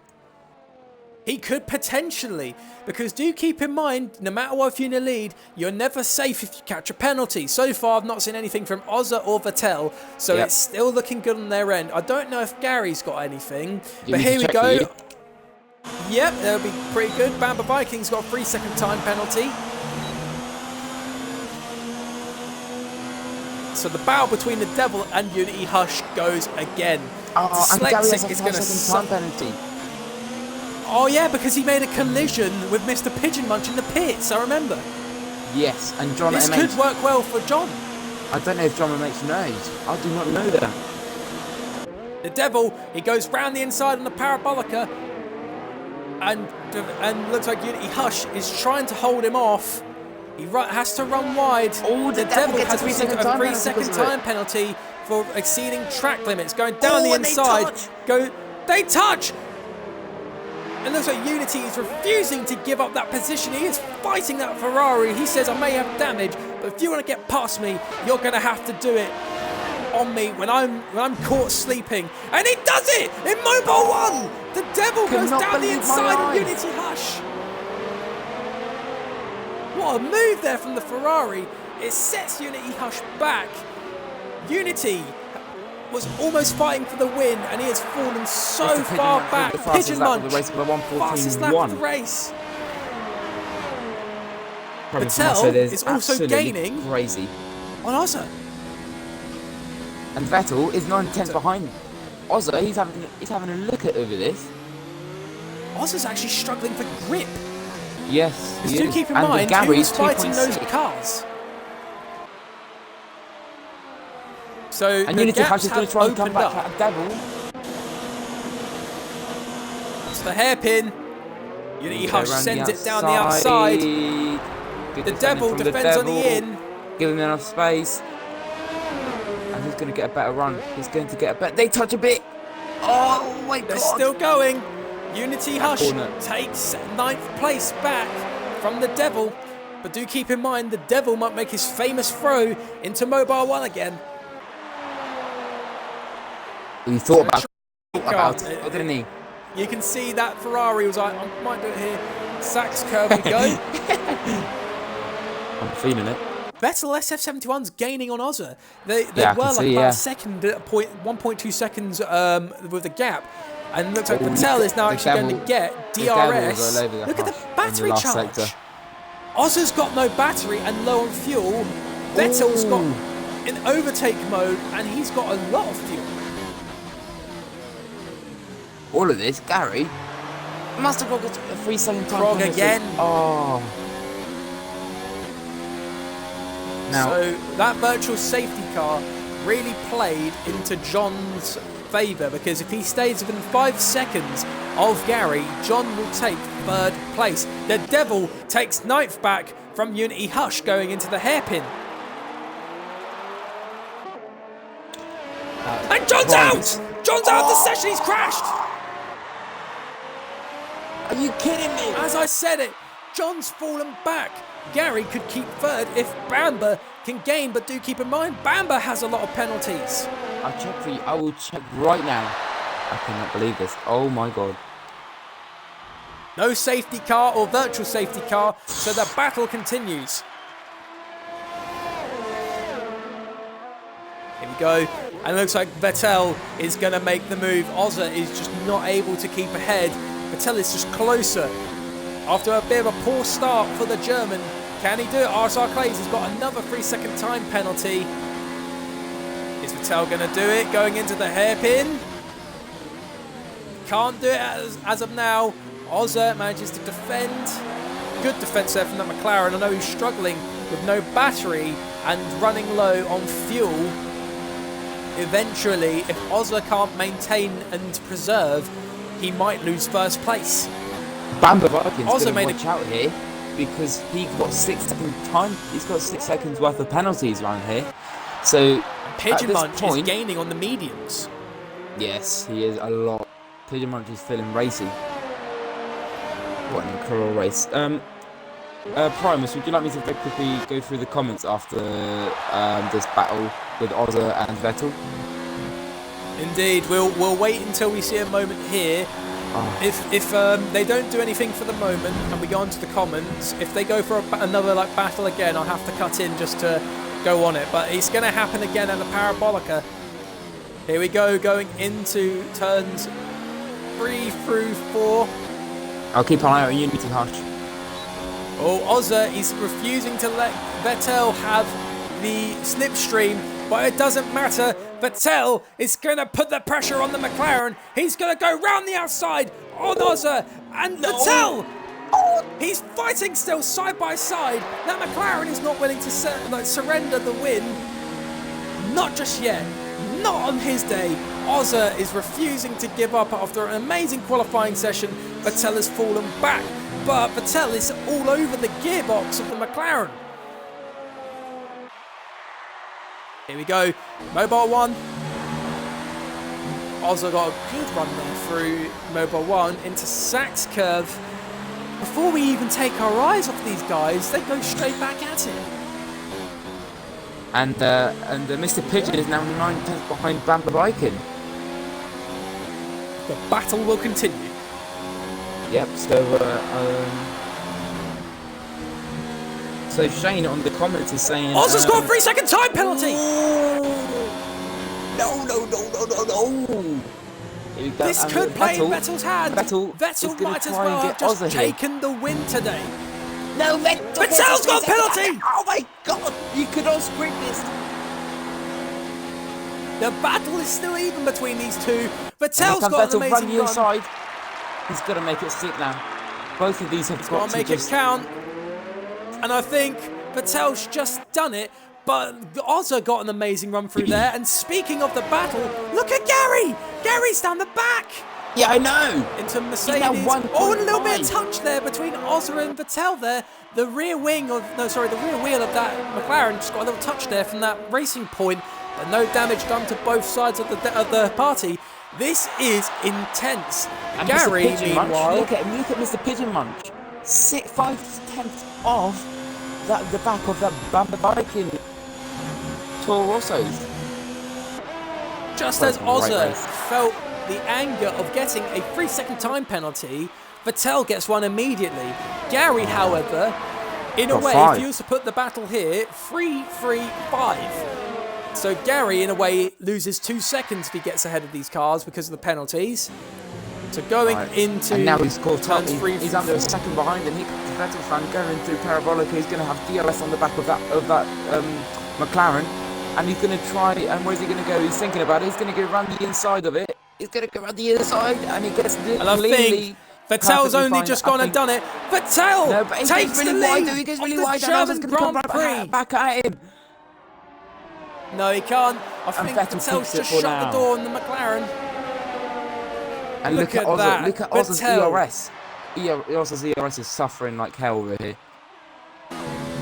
B: He could potentially, because do keep in mind, no matter what, if you're in the lead, you're never safe if you catch a penalty. So far, I've not seen anything from Ozza or Vettel, so it's still looking good on their end. I don't know if Gary's got anything, but here we go. Yep, that'll be pretty good. Bamba Vikings got a 3-second time penalty. So the battle between the devil and Unity Hush goes again.
A: Oh, and Gary has a
B: is going to
A: 5-second time penalty.
B: Oh yeah, because he made a collision with Mr. Pigeonmunch in the pits, I remember.
A: Yes, and John
B: This could work well for John.
A: I don't know if John MH knows. I do not know that.
B: The devil, he goes round the inside on the Parabolica, and looks like Unity Hush is trying to hold him off. He has to run wide.
A: Oh, the devil
B: has
A: gets
B: a 3-second time penalty for exceeding track limits. Going down the inside. They touch! It looks like Unity is refusing to give up that position. He is fighting that Ferrari. He says, I may have damage, but if you want to get past me, you're going to have to do it on me when I'm caught sleeping. And he does it in Mobile 1. The devil goes down the inside of Unity Hush. What a move there from the Ferrari. It sets Unity Hush back. Unity was almost fighting for the win, and he has fallen so far back. Pigeonmunch, fastest lap of the race. Patel is also gaining
A: crazy
B: on Ozza.
A: And Vettel is 9/10 behind Ozza. He's having a look at over this.
B: Ozza's actually struggling for grip.
A: Yes, he
B: do
A: is.
B: keep in
A: and
B: mind who's fighting those cars. So
A: and
B: the
A: Unity Hush
B: gaps
A: is going
B: have
A: to try and come
B: opened
A: back
B: up.
A: at Devil.
B: It's the hairpin. Unity Hush sends it down the outside.
A: Good
B: The Devil defends on the in.
A: Give him enough space. And he's going to get a better run. He's going to get a better... They touch a bit. Oh my God.
B: They're still going. Unity Hush
A: corner
B: takes 9th place back from the Devil. But do keep in mind, the Devil might make his famous throw into Mobile 1 again.
A: He thought about it, didn't he?
B: You can see that Ferrari was like, I might do it here. Sachs curve we go.
A: I'm feeling it.
B: Vettel SF71's gaining on Ozza. They
A: Yeah,
B: were like
A: see,
B: about a second at 1.2 seconds with the gap. And it looks like Vettel is now actually going to get DRS. Look at the battery charge.
A: Sector.
B: Ozza's got no battery and low on fuel. Vettel's got in overtake mode and he's got a lot of fuel.
A: All of this, Gary must have got a 3-second time.
B: Frog again.
A: Oh. Now,
B: so that virtual safety car really played into John's favour, because if he stays within 5 seconds of Gary, John will take 3rd place. The Devil takes 9th back from Unity Hush going into the hairpin. And John's out! John's out of the session, he's crashed!
A: Are you kidding me?
B: As I said it, John's fallen back. Gary could keep 3rd if Bamber can gain, but do keep in mind, Bamber has a lot of penalties.
A: I'll check for you. I will check right now. I cannot believe this. Oh my God.
B: No safety car or virtual safety car, so the battle continues. Here we go. And it looks like Vettel is going to make the move. Ozza is just not able to keep ahead. Vettel is just closer. After a bit of a poor start for the German, can he do it? RSR Clays has got another 3-second time penalty. Is Vettel going to do it? Going into the hairpin. Can't do it as of now. Ozza manages to defend. Good defence there from the McLaren. I know he's struggling with no battery and running low on fuel. Eventually, if Ozza can't maintain and preserve, he might lose 1st place.
A: Bamber Vikings
B: Ozza
A: made watch out here because he got 6 second time. He's got 6 seconds worth of penalties around here. So
B: Pigeon Munch is gaining on the mediums.
A: Yes, he is a lot. Pigeon Munch is feeling racy. What an incredible race. Primus, would you like me to very quickly go through the comments after this battle with Ozza and Vettel?
B: Indeed, we'll wait until we see a moment here.
A: Oh.
B: If they don't do anything for the moment and we go on to the comments, if they go for another battle again, I'll have to cut in just to go on it. But it's going to happen again at the Parabolica. Here we go, going into turns 3 through 4.
A: I'll keep an eye out on Unity Hush.
B: Oh, Ozza is refusing to let Vettel have the slipstream, but it doesn't matter. Vettel is going to put the pressure on the McLaren. He's going to go round the outside on Ozza, and Vettel, he's fighting still side by side. That McLaren is not willing to surrender the win. Not just yet. Not on his day. Ozza is refusing to give up after an amazing qualifying session. Vettel has fallen back, but Vettel is all over the gearbox of the McLaren. Here we go, Mobile 1. Ozza got a good run there through Mobile 1 into Sachs curve. Before we even take our eyes off these guys, they go straight back at it.
A: And Mr. Pigeon is now 9 tenths behind Bamber Viking.
B: The battle will continue.
A: Yep, so Shane on the comments is saying...
B: Ozza's got a 3-second time penalty!
A: No.
B: This could play in Vettel's hand. Vettel might as well have just taken the win today.
A: No,
B: Vettel's got a penalty!
A: Oh my God, you could all sprint this.
B: The battle is still even between these two. Vettel's got an amazing run.
A: Inside. He's got to make it stick now. Both of these have got to
B: make it count. And I think Vettel's just done it, but Ozza got an amazing run through there. And speaking of the battle, look at Gary! Gary's down the back!
A: Yeah, I know.
B: Into
A: He's
B: Mercedes.
A: now
B: Oh, and a little bit of
A: 1.9.
B: touch there between Ozza and Vettel there. The rear wing of, no, sorry, the rear wheel of that McLaren just got a little touch there from that racing point, but no damage done to both sides of the party. This is intense.
A: And
B: Gary,
A: Mr. Pigeon
B: meanwhile,
A: Munch, look at Mr. Pigeon Munch. 5/10 off the back of that Bamba Viking Toro Rossos.
B: just
A: Well,
B: as
A: great
B: Ozza
A: race.
B: felt the anger of getting a 3-second time penalty, Vettel gets one immediately. Gary, however, in a
A: Got
B: way,
A: 5.
B: if you was to put the battle here, 3-3-5. So Gary, in a way, loses 2 seconds if he gets ahead of these cars because of the penalties. So going into
A: and now he's caught up.
B: turns 3,
A: He's under a second behind, and Vettel fan going through Parabolica. He's going to have DRS on the back of that McLaren, and he's going to try. And where's he going to go? He's thinking about it. He's going to go around the inside of it. He's going to go around the inside, and he gets
B: and I think Vettel's only just gone and done it. Vettel
A: No, but he
B: takes
A: gets really
B: the lead
A: wide. He gets really
B: of
A: wide.
B: the
A: And
B: German
A: Ozza's going to come
B: Grand Prix.
A: back at him.
B: No, he can't. I think
A: Vettel
B: Vettel's
A: keeps it
B: just
A: for
B: shut
A: now.
B: the door on the McLaren.
A: And look at
B: at that.
A: Ozza. Look at Ozza's
B: Vettel.
A: ERS. Ozza's ERS is suffering like hell over here.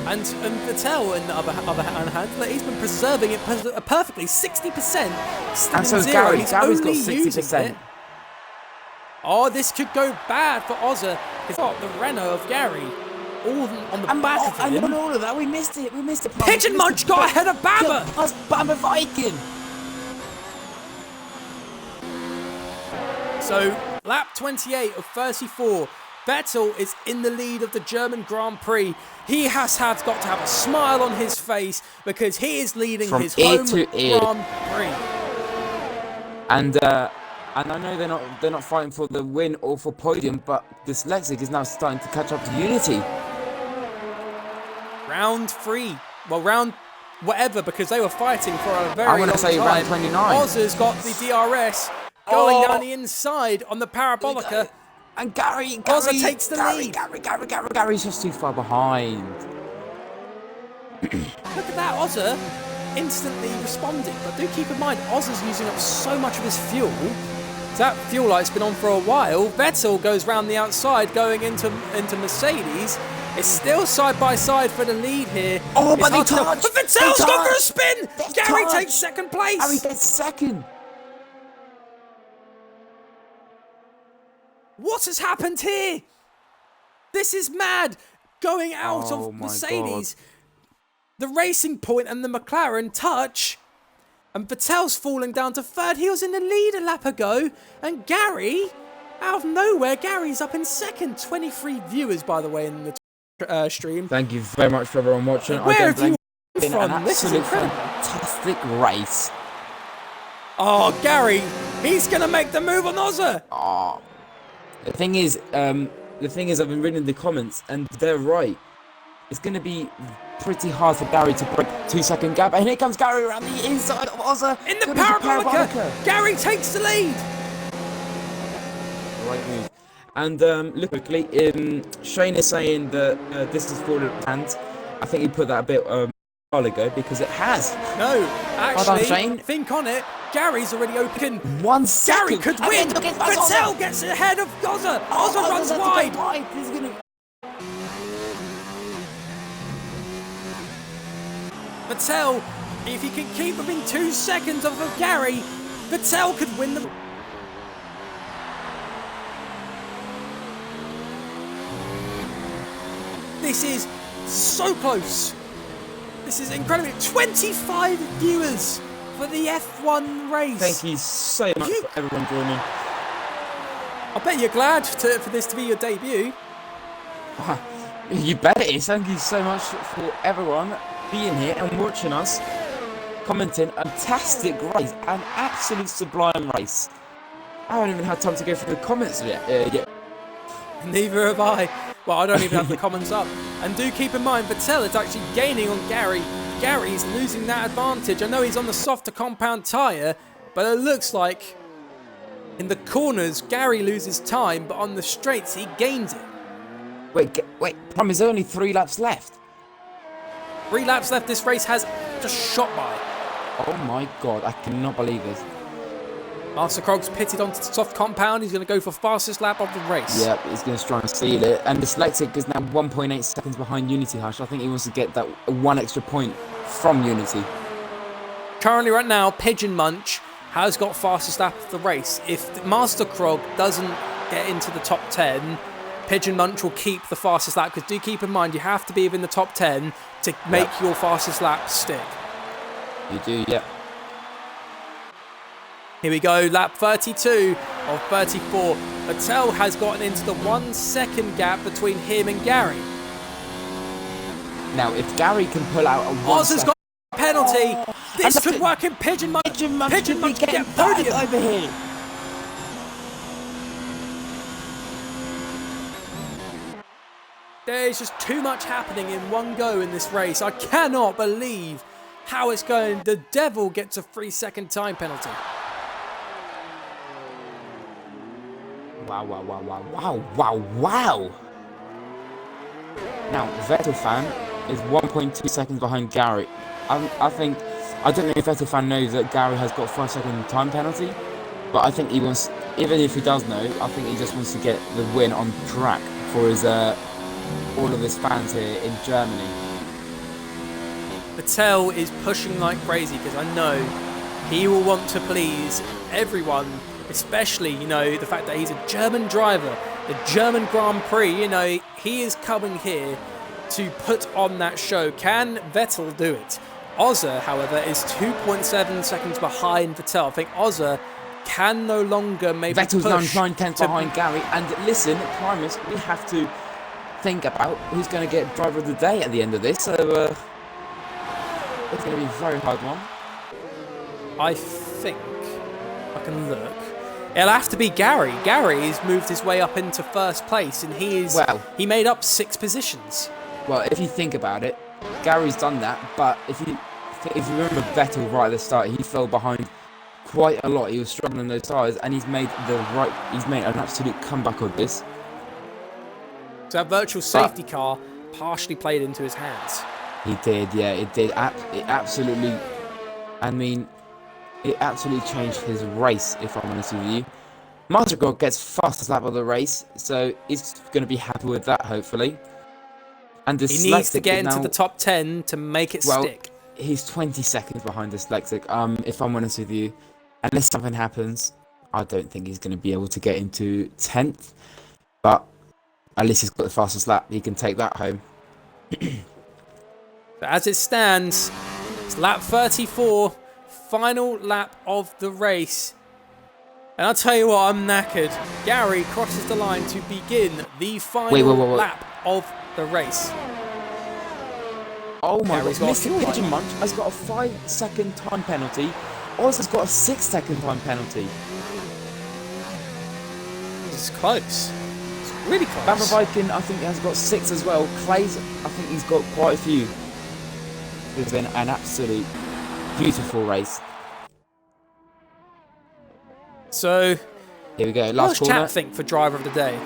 B: And Vettel, on the other hand, like, he's been preserving it perfectly. 60%.
A: And so is
B: zero.
A: Gary.
B: He's
A: Gary's got
B: only using
A: 60%.
B: it. Oh, this could go bad for Ozza. He's got the Renault of Gary all on the back of
A: And
B: him.
A: on all of that, we missed it. We missed it.
B: Pigeon Munch got ahead of Bamber.
A: Us Bamber Viking.
B: So, lap 28 of 34. Vettel is in the lead of the German Grand Prix. He has got to have a smile on his face because he is leading
A: From
B: his
A: ear
B: home
A: to ear.
B: Grand Prix.
A: And I know they're not fighting for the win or for podium, but Dyslexic is now starting to catch up to Unity.
B: Round 3. Well, round whatever, because they were fighting for a very
A: I
B: long
A: want to say
B: time.
A: round 29.
B: Ozza's got the DRS going
A: Oh.
B: down the inside on the Parabolica.
A: And Gary
B: Ozza takes the lead.
A: Gary's just too far behind.
B: Look at that, Ozza instantly responding. But do keep in mind, Ozza's using up so much of his fuel. That fuel light's been on for a while. Vettel goes round the outside, going into Mercedes. It's still side by side for the lead here.
A: Oh,
B: It's
A: but they
B: hard to tell.
A: touched.
B: But Vettel's
A: They
B: gone for a
A: touched.
B: spin.
A: They
B: Gary
A: touched.
B: takes second place.
A: Gary gets second.
B: What has happened here? This is mad. Going out
A: Oh
B: of
A: my
B: Mercedes. The Racing Point and the McLaren touch. And Vettel's falling down to third. He was in the lead a lap ago. And Gary, out of nowhere, Gary's up in second. 23 viewers, by the way, in the stream.
A: Thank you very much for everyone watching.
B: Where have you
A: It's been an
B: from? This is
A: absolute
B: incredible.
A: fantastic race.
B: Oh, Gary, he's going to make the move on Ozza.
A: Oh, the thing is, I've been reading the comments, and they're right. It's going to be pretty hard for Gary to break 2-second gap, and here comes Gary around the inside of Ozza.
B: In the
A: Good as a
B: Parabolica, Gary takes the lead.
A: Right move. And look quickly, Shane is saying that this is for the hands. I think he put that a bit a while ago because it has.
B: No, actually,
A: Shane.
B: think on it. Gary's already open.
A: 1 second.
B: Gary could
A: And
B: win.
A: then look at
B: Vettel gets ahead of Ozza. Ozza runs wide.
A: This is gonna...
B: Vettel, if he can keep within 2 seconds of Gary, Vettel could win the... This is so close. This is incredible. 25 viewers for the F1 race.
A: Thank you so much for everyone joining.
B: I bet you're glad for this to be your debut.
A: You bet it is. Thank you so much for everyone being here and watching us, commenting. A fantastic race, an absolute sublime race. I haven't even had time to go through the comments yet.
B: Neither have I. Well, I don't even have the comments up. And do keep in mind, Vettel is actually gaining on Gary. Gary's losing that advantage. I know he's on the softer compound tyre, but it looks like in the corners, Gary loses time, but on the straights, he gains it.
A: Wait, Prom, is there only 3 laps left?
B: 3 laps left. This race has just shot by.
A: Oh my god, I cannot believe this.
B: Master Krog's pitted onto the soft compound. He's going to go for fastest lap of the race.
A: Yeah, he's going to try and steal it. And Dyslexic is now 1.8 seconds behind Unity Hush. I think he wants to get that one extra point from Unity.
B: Currently, right now, Pigeon Munch has got fastest lap of the race. If Master Krog doesn't get into the top 10, Pigeon Munch will keep the fastest lap. Because do keep in mind, you have to be within the top 10 to make your fastest lap stick.
A: You do, yeah.
B: Here we go, lap 32 of 34. Vettel has gotten into the 1 second gap between him and Gary.
A: Now, if Gary can pull out a
B: Oz has got a penalty. This could work in Pigeon Munch.
A: Pigeon Munch
B: can get
A: podium over here.
B: There's just too much happening in one go in this race. I cannot believe how it's going. The Devil gets a 3 second time penalty.
A: Wow, wow, wow, wow, wow, wow, wow. Now, Vettel fan is 1.2 seconds behind Gary. I don't know if Vettel fan knows that Gary has got a 5 second time penalty, but I think he wants, even if he does know, I think he just wants to get the win on track for his, all of his fans here in Germany.
B: Vettel is pushing like crazy because I know he will want to please everyone. Especially, you know, the fact that he's a German driver, the German Grand Prix, you know, he is coming here to put on that show. Can Vettel do it? Ozza, however, is 2.7 seconds behind Vettel. I think Ozza can no longer maybe
A: Vettel's
B: push
A: 9/10 behind Gary. And listen, Primus, we have to think about who's going to get driver of the day at the end of this. So, it's going to be a very hard one.
B: I think I can look. It'll have to be Gary. Gary's moved his way up into first place, and he made up 6 positions.
A: Well, if you think about it, Gary's done that. But if you remember Vettel right at the start, he fell behind quite a lot. He was struggling those tyres, and he's made an absolute comeback of this.
B: So that virtual safety car partially played into his hands.
A: He did, yeah, it did. It absolutely. I mean. It absolutely changed his race, if I'm honest with you. Master Krog gets fastest lap of the race, so he's going to be happy with that, hopefully. And
B: he needs to get into the top 10 to make it stick.
A: He's 20 seconds behind Dyslexic. If I'm honest with you, unless something happens, I don't think he's going to be able to get into 10th. But at least he's got the fastest lap. He can take that home.
B: But as it stands, it's lap 34. Final lap of the race. And I'll tell you what, I'm knackered. Gary crosses the line to begin the final lap of the race.
A: Oh my God, Mr. Pigeon Munch has got a 5 second time penalty. Oz has got a 6 second time penalty.
B: This is close. It's really close.
A: Baba Viking, I think, has got 6 as well. Clay's, I think he's got quite a few. It's been an absolute beautiful race.
B: So,
A: here we go.
B: What
A: Last
B: does
A: corner.
B: chat think for driver of the day?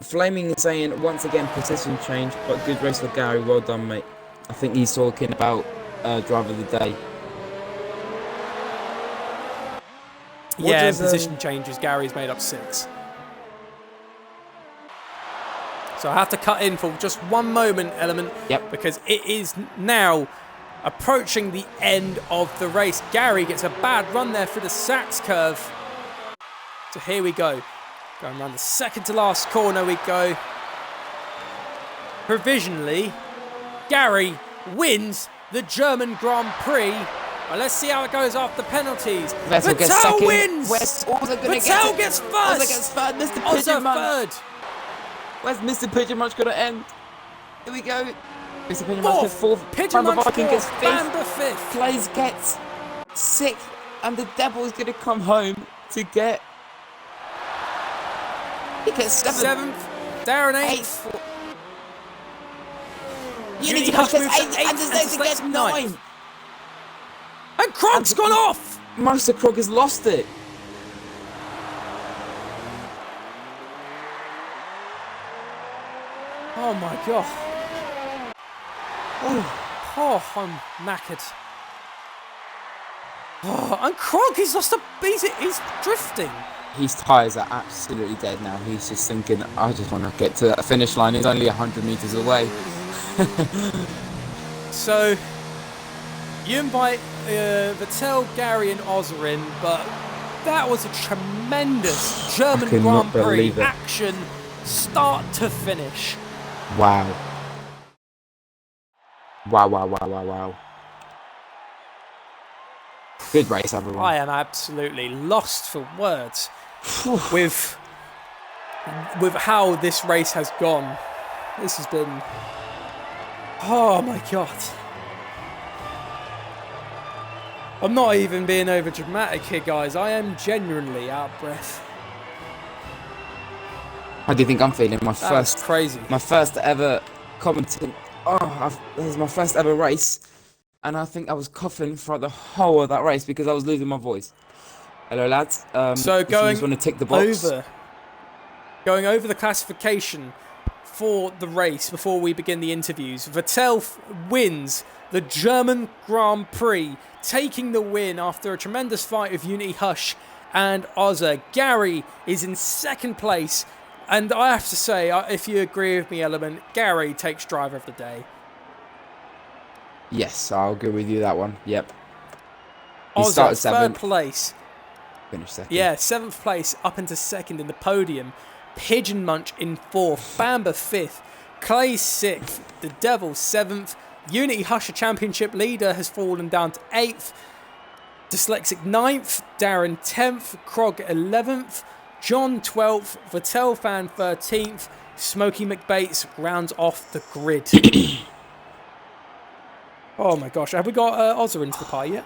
A: Flaming is saying once again position change, but good race for Gary. Well done, mate. I think he's talking about driver of the day.
B: Yeah, position changes. Gary's made up 6. So I have to cut in for just one moment, Element.
A: Yep.
B: Because it is now approaching the end of the race. Gary gets a bad run there through the Sachs curve. So here we go. Going around the second to last corner we go. Provisionally, Gary wins the German Grand Prix. Well, let's see how it goes after penalties.
A: Vettel
B: wins!
A: Vettel
B: gets first!
A: Ozza gets third. Mr. Pigeon Munch.
B: Third.
A: Where's Mr. Pigeon Munch going to end? Here we go. Mr. Pigeon Munch gets 4th.
B: Pigeon Munch
A: Viking gets 5th.
B: Bamba 5th.
A: Clays gets 6th. And the Devil is going to come home to get... He gets 7th.
B: Darren 8th.
A: Unity Hush gets 8th. And Dyslexic gets 9th.
B: And Krog's gone off.
A: Master Krog has lost it.
B: Oh my God.
A: Oh.
B: Oh, I'm knackered. Oh, and Krog, he's lost a beat. He's drifting.
A: His tyres are absolutely dead now. He's just thinking, I just want to get to that finish line. It's only 100 metres away.
B: So, you invite Vettel, Gary, and Ozza in, but that was a tremendous German Grand Prix action, start to finish.
A: Wow. Wow. Good race, everyone.
B: I am absolutely lost for words with how this race has gone. This has been... Oh my god. I'm not even being over dramatic here, guys. I am genuinely out of breath.
A: How do you think I'm feeling?
B: Crazy.
A: My first ever commenting. This is my first ever race. And I think I was coughing throughout the whole of that race because I was losing my voice. Hello, lads.
B: So going
A: want to tick the box.
B: Going over the classification for the race before we begin the interviews. Vettel wins the German Grand Prix, taking the win after a tremendous fight with Unity Hush and Ozza. Gary is in second place. And I have to say, if you agree with me, Element, Gary takes driver of the day.
A: Yes, I'll go with you that one. Yep.
B: He started seventh. Third place.
A: Finished second.
B: Yeah, 7th place up into second in the podium. Pigeon Munch in 4th. Bamba 5th. Clay 6th. The Devil 7th. Unity Husher Championship leader has fallen down to 8th. Dyslexic 9th. Darren 10th. Krog 11th. John 12th. Vettel Fan 13th. Smokey McBates rounds off the grid. Oh my gosh, have we got Ozza into the party yet?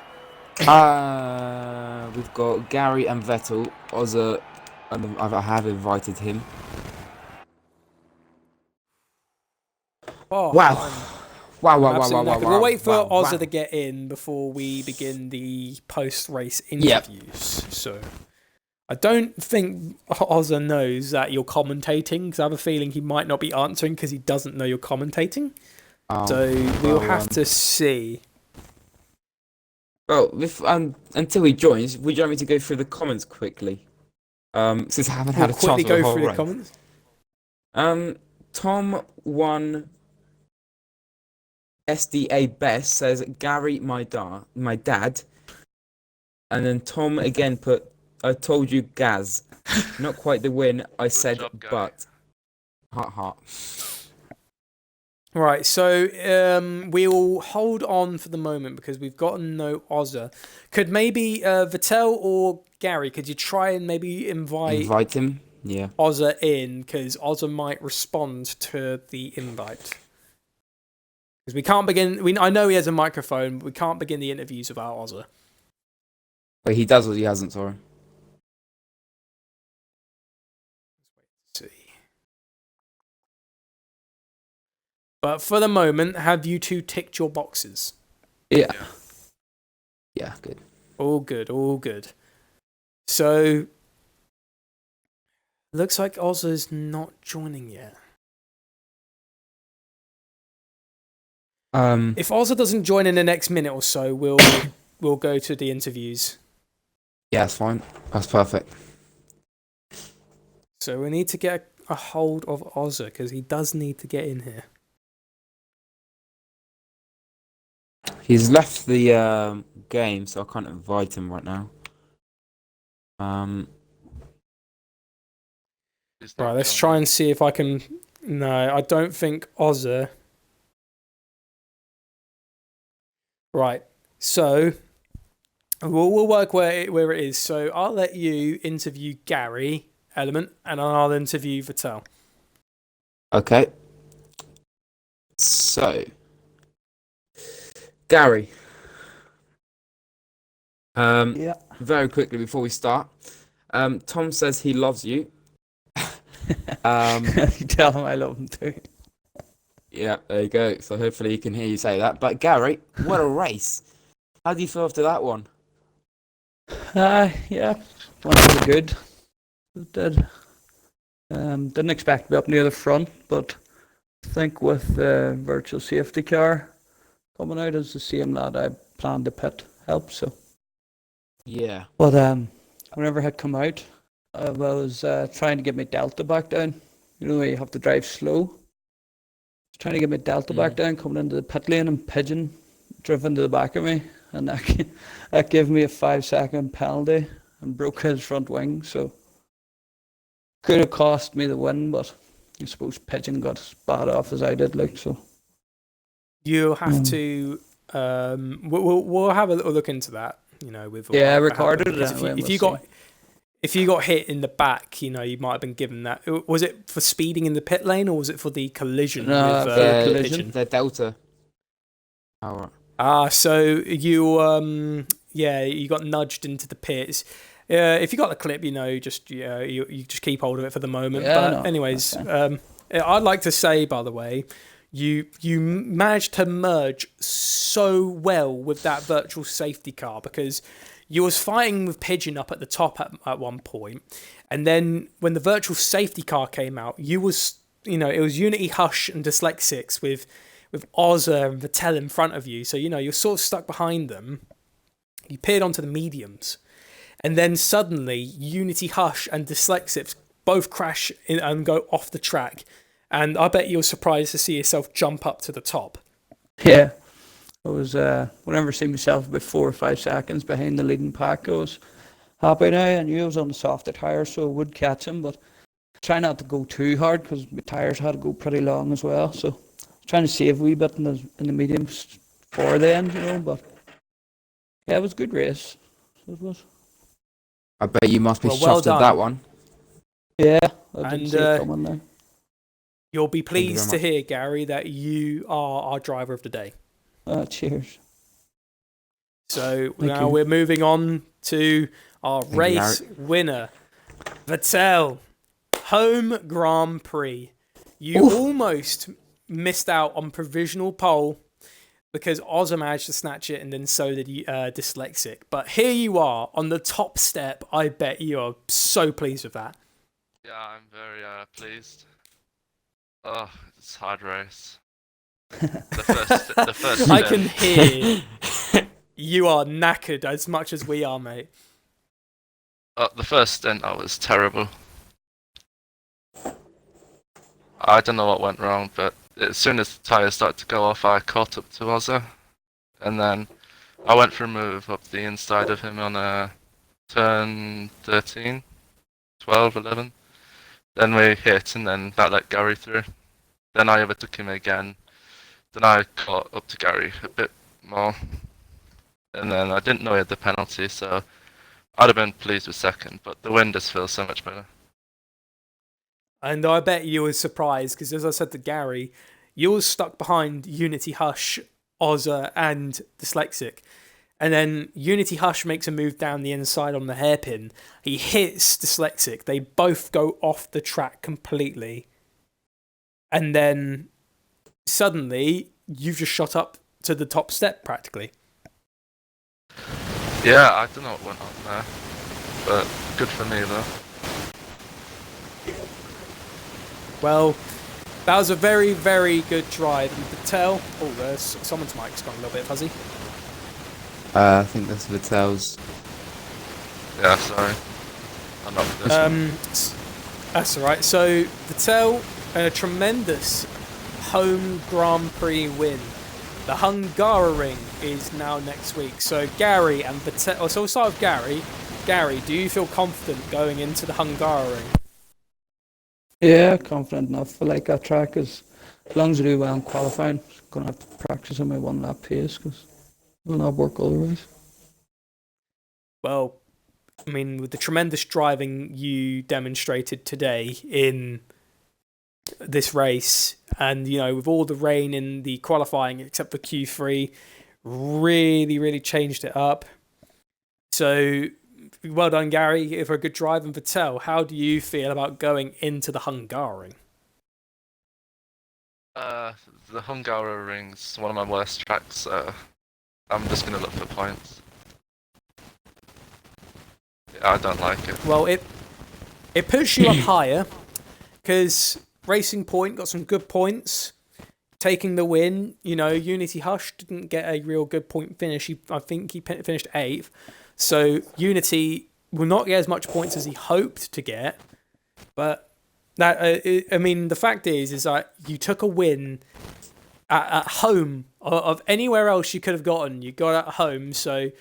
A: We've got Gary and Vettel. Ozza, I have invited him.
B: Oh,
A: wow.
B: Wow. We'll wait for Ozza to get in before we begin the post-race interviews. Yep. So, I don't think Ozza knows that you're commentating, because I have a feeling he might not be answering because he doesn't know you're commentating. So we'll have to see.
A: Well, until he joins, would you like me to go through the comments quickly? Since I haven't had a chance to go through the comments. Tom 1 SDA Best says Gary, my dad, and then Tom again put, I told you, Gaz, not quite the win. I said, but heart.
B: Right, so we'll hold on for the moment because we've got to know Ozza. Could maybe Vettel or Gary, could you try and maybe invite
A: him? Yeah.
B: Ozza in, because Ozza might respond to the invite. Because we can't begin. I know he has a microphone, but we can't begin the interviews without Ozza.
A: But he does, or he hasn't. Sorry.
B: Let's see. But for the moment, have you two ticked your boxes?
A: Yeah. Yeah, good.
B: All good. So, looks like Ozza's not joining yet. If Ozza doesn't join in the next minute or so, we'll go to the interviews.
A: Yeah, that's fine. That's perfect.
B: So we need to get a hold of Ozza because he does need to get in here.
A: He's left the game, so I can't invite him right now.
B: Right, let's try and see if I can... No, I don't think Ozza... Right, so we'll work where it is. So I'll let you interview Gary, Element, and I'll interview Vettel.
A: Okay. So... Gary.
C: Yeah.
A: Very quickly before we start, Tom says he loves you.
C: You tell him I love him too.
A: Yeah, there you go. So hopefully he can hear you say that. But Gary, what a race! How do you feel after that one?
C: Yeah, one was good. Didn't expect to be up near the front, but I think with the virtual safety car coming out is the same lad I planned to pit help. So,
A: Yeah.
C: but whenever I had come out, I was trying to get my delta back down. You know, you have to drive slow. Trying to get my delta back down, coming into the pit lane, and Pigeon driven to the back of me, and that gave me a 5-second penalty and broke his front wing. So could have cost me the win, but I suppose Pigeon got as bad off as I did. Like so,
B: You'll have to. We'll have a little look into that. You know, with
C: yeah, I
B: what
C: recorded
B: happened,
C: it.
B: because
C: Anyway,
B: if you got hit in the back, you know, you might have been given that. Was it for speeding in the pit lane, or was it for the collision?
C: No,
B: with,
C: for the collision.
B: Pigeon?
A: The Delta. Oh, right.
B: So you you got nudged into the pits. If you got the clip, you know, you just keep hold of it for the moment.
C: Yeah,
B: but anyways,
C: okay.
B: I'd like to say, by the way, you managed to merge so well with that virtual safety car, because you was fighting with Pigeon up at the top at one point, and then when the virtual safety car came out, it was Unity Hush and Dyslexics with Ozza and Vettel in front of you, so you know you're sort of stuck behind them. You peered onto the mediums, and then suddenly Unity Hush and Dyslexics both crash in and go off the track, and I bet you're surprised to see yourself jump up to the top.
C: Yeah, I was whenever I see myself about 4 or 5 seconds behind the leading pack, I was happy now. I knew I was on the softer tyre, so I would catch him, but try not to go too hard because my tyres had to go pretty long as well. So trying to save a wee bit in the mediums for the end, you know. But yeah, it was a good race. So it was.
A: I bet you must be
B: Well
A: chuffed
B: done.
A: at that one.
C: Yeah, I didn't
B: And,
C: see it coming there.
B: You'll be
A: you
B: pleased
A: very
B: to hear, Gary, that you are our driver of the day.
C: Cheers.
B: So
C: Thank
B: now
C: you.
B: we're moving on to our
A: Thank you,
B: race winner, Vettel, home Grand Prix. You
C: Oof.
B: almost missed out on provisional pole because Ozza managed to snatch it, and then so did Dyslexic. But here you are on the top step. I bet you are so pleased with that.
D: Yeah, I'm very pleased. Oh, it's a hard race. The first
B: I
D: stint,
B: can hear you are knackered as much as we are, mate.
D: the first stint I was terrible. I don't know what went wrong, but as soon as the tyres started to go off, I caught up to Ozza, and then I went for a move up the inside of him on turn 13, 12, 11. Then we hit, and then that let Gary through. Then I overtook him again. Then I caught up to Gary a bit more. And then I didn't know he had the penalty, so I'd have been pleased with second, but the win just feels so much better.
B: And I bet you were surprised because, as I said to Gary, you were stuck behind Unity Hush, Ozza, and Dyslexic. And then Unity Hush makes a move down the inside on the hairpin. He hits Dyslexic. They both go off the track completely. And then suddenly, you've just shot up to the top step practically.
D: Yeah, I don't know what went on there, but good for me though.
B: Well, that was a very, very good drive. And Vettel, someone's mic's gone a little bit fuzzy.
A: I think that's Vettel's.
D: Yeah, sorry. I'm not for this.
B: That's all right. So Vettel, a tremendous home Grand Prix win. The Hungaroring is now next week. So Gary and Vettel. So we'll start with Gary. Gary, do you feel confident going into the Hungaroring?
C: Yeah, confident enough. I like that track as long as I do well in qualifying. I'm going to have to practice on my 1 lap pace because it will not work otherwise.
B: Well, I mean, with the tremendous driving you demonstrated today in this race, and you know, with all the rain in the qualifying except for Q3, really, really changed it up. So, well done, Gary, for a good drive. And Vettel, how do you feel about going into the Hungaroring?
D: The Hungaroring's one of my worst tracks, so I'm just gonna look for points. Yeah, I don't like it.
B: Well, it puts you up higher because Racing Point got some good points. taking the win. Unity Hush didn't get a real good point finish. I think he finished 8th. So Unity will not get as much points as he hoped to get. But the fact is that you took a win at home of anywhere else you could have gotten. You got at home. So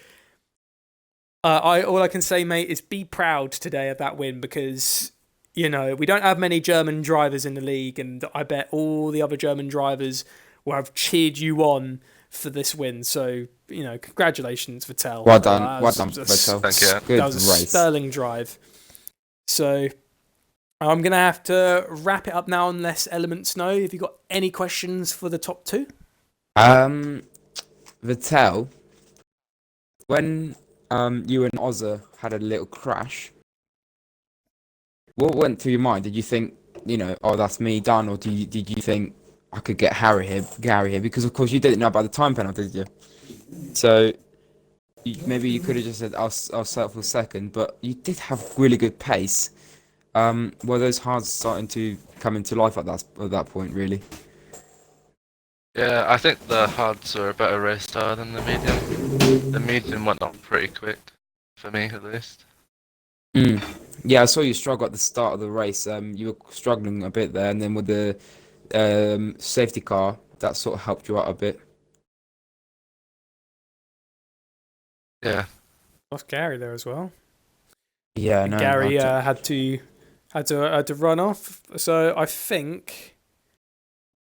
B: all I can say, mate, is be proud today of that win, because we don't have many German drivers in the league, and I bet all the other German drivers will have cheered you on for this win. So, congratulations, Vettel.
A: Well done, Vettel.
D: Thank you.
A: Good
B: That was a
A: race.
B: sterling drive. So, I'm going to have to wrap it up now unless Elements know. Have you got any questions for the top 2?
A: Vettel, when you and Ozza had a little crash, what went through your mind? Did you think, oh, that's me done, or did you think I could get Gary here? Because of course you didn't know about the time penalty, did you? So maybe you could have just said I'll settle for second, but you did have really good pace. Were those hards starting to come into life at that point, really?
D: Yeah, I think the hards were a better race style than the medium. The medium went on pretty quick, for me at least.
A: Yeah, I saw you struggle at the start of the race. You were struggling a bit there, and then with the safety car, that sort of helped you out a bit.
D: Yeah.
B: Lost Gary there as well.
A: Yeah, no.
B: Gary had to run off. So I think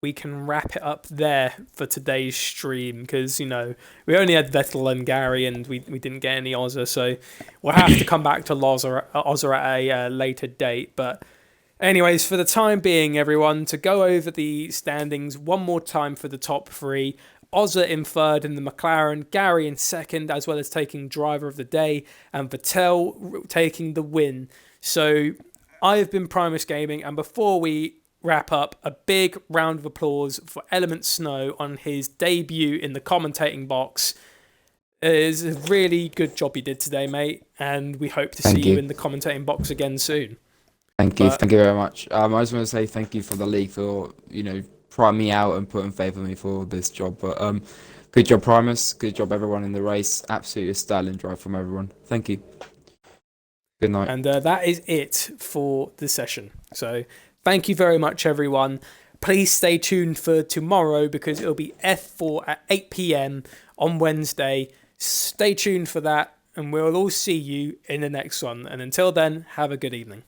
B: we can wrap it up there for today's stream, because we only had Vettel and Gary, and we didn't get any Ozza, so we'll have to come back to Ozza at a later date. But anyways, for the time being, everyone, to go over the standings one more time for the top 3: Ozza in 3rd in the McLaren, Gary in 2nd, as well as taking driver of the day, and Vettel taking the win. So I have been Primus Gaming, and before we wrap up, a big round of applause for Element Snow on his debut in the commentating box. It is a really good job you did today, mate, and we hope to see you in the commentating box again soon.
A: Thank you very much. I just want to say thank you for the league for trying me out and putting faith in me for this job. But good job, Primus. Good job, everyone in the race. Absolutely a styling drive from everyone. Thank you. Good night.
B: And that is it for the session. So thank you very much, everyone. Please stay tuned for tomorrow, because it'll be F4 at 8 p.m. on Wednesday. Stay tuned for that, and we'll all see you in the next one. And until then, have a good evening.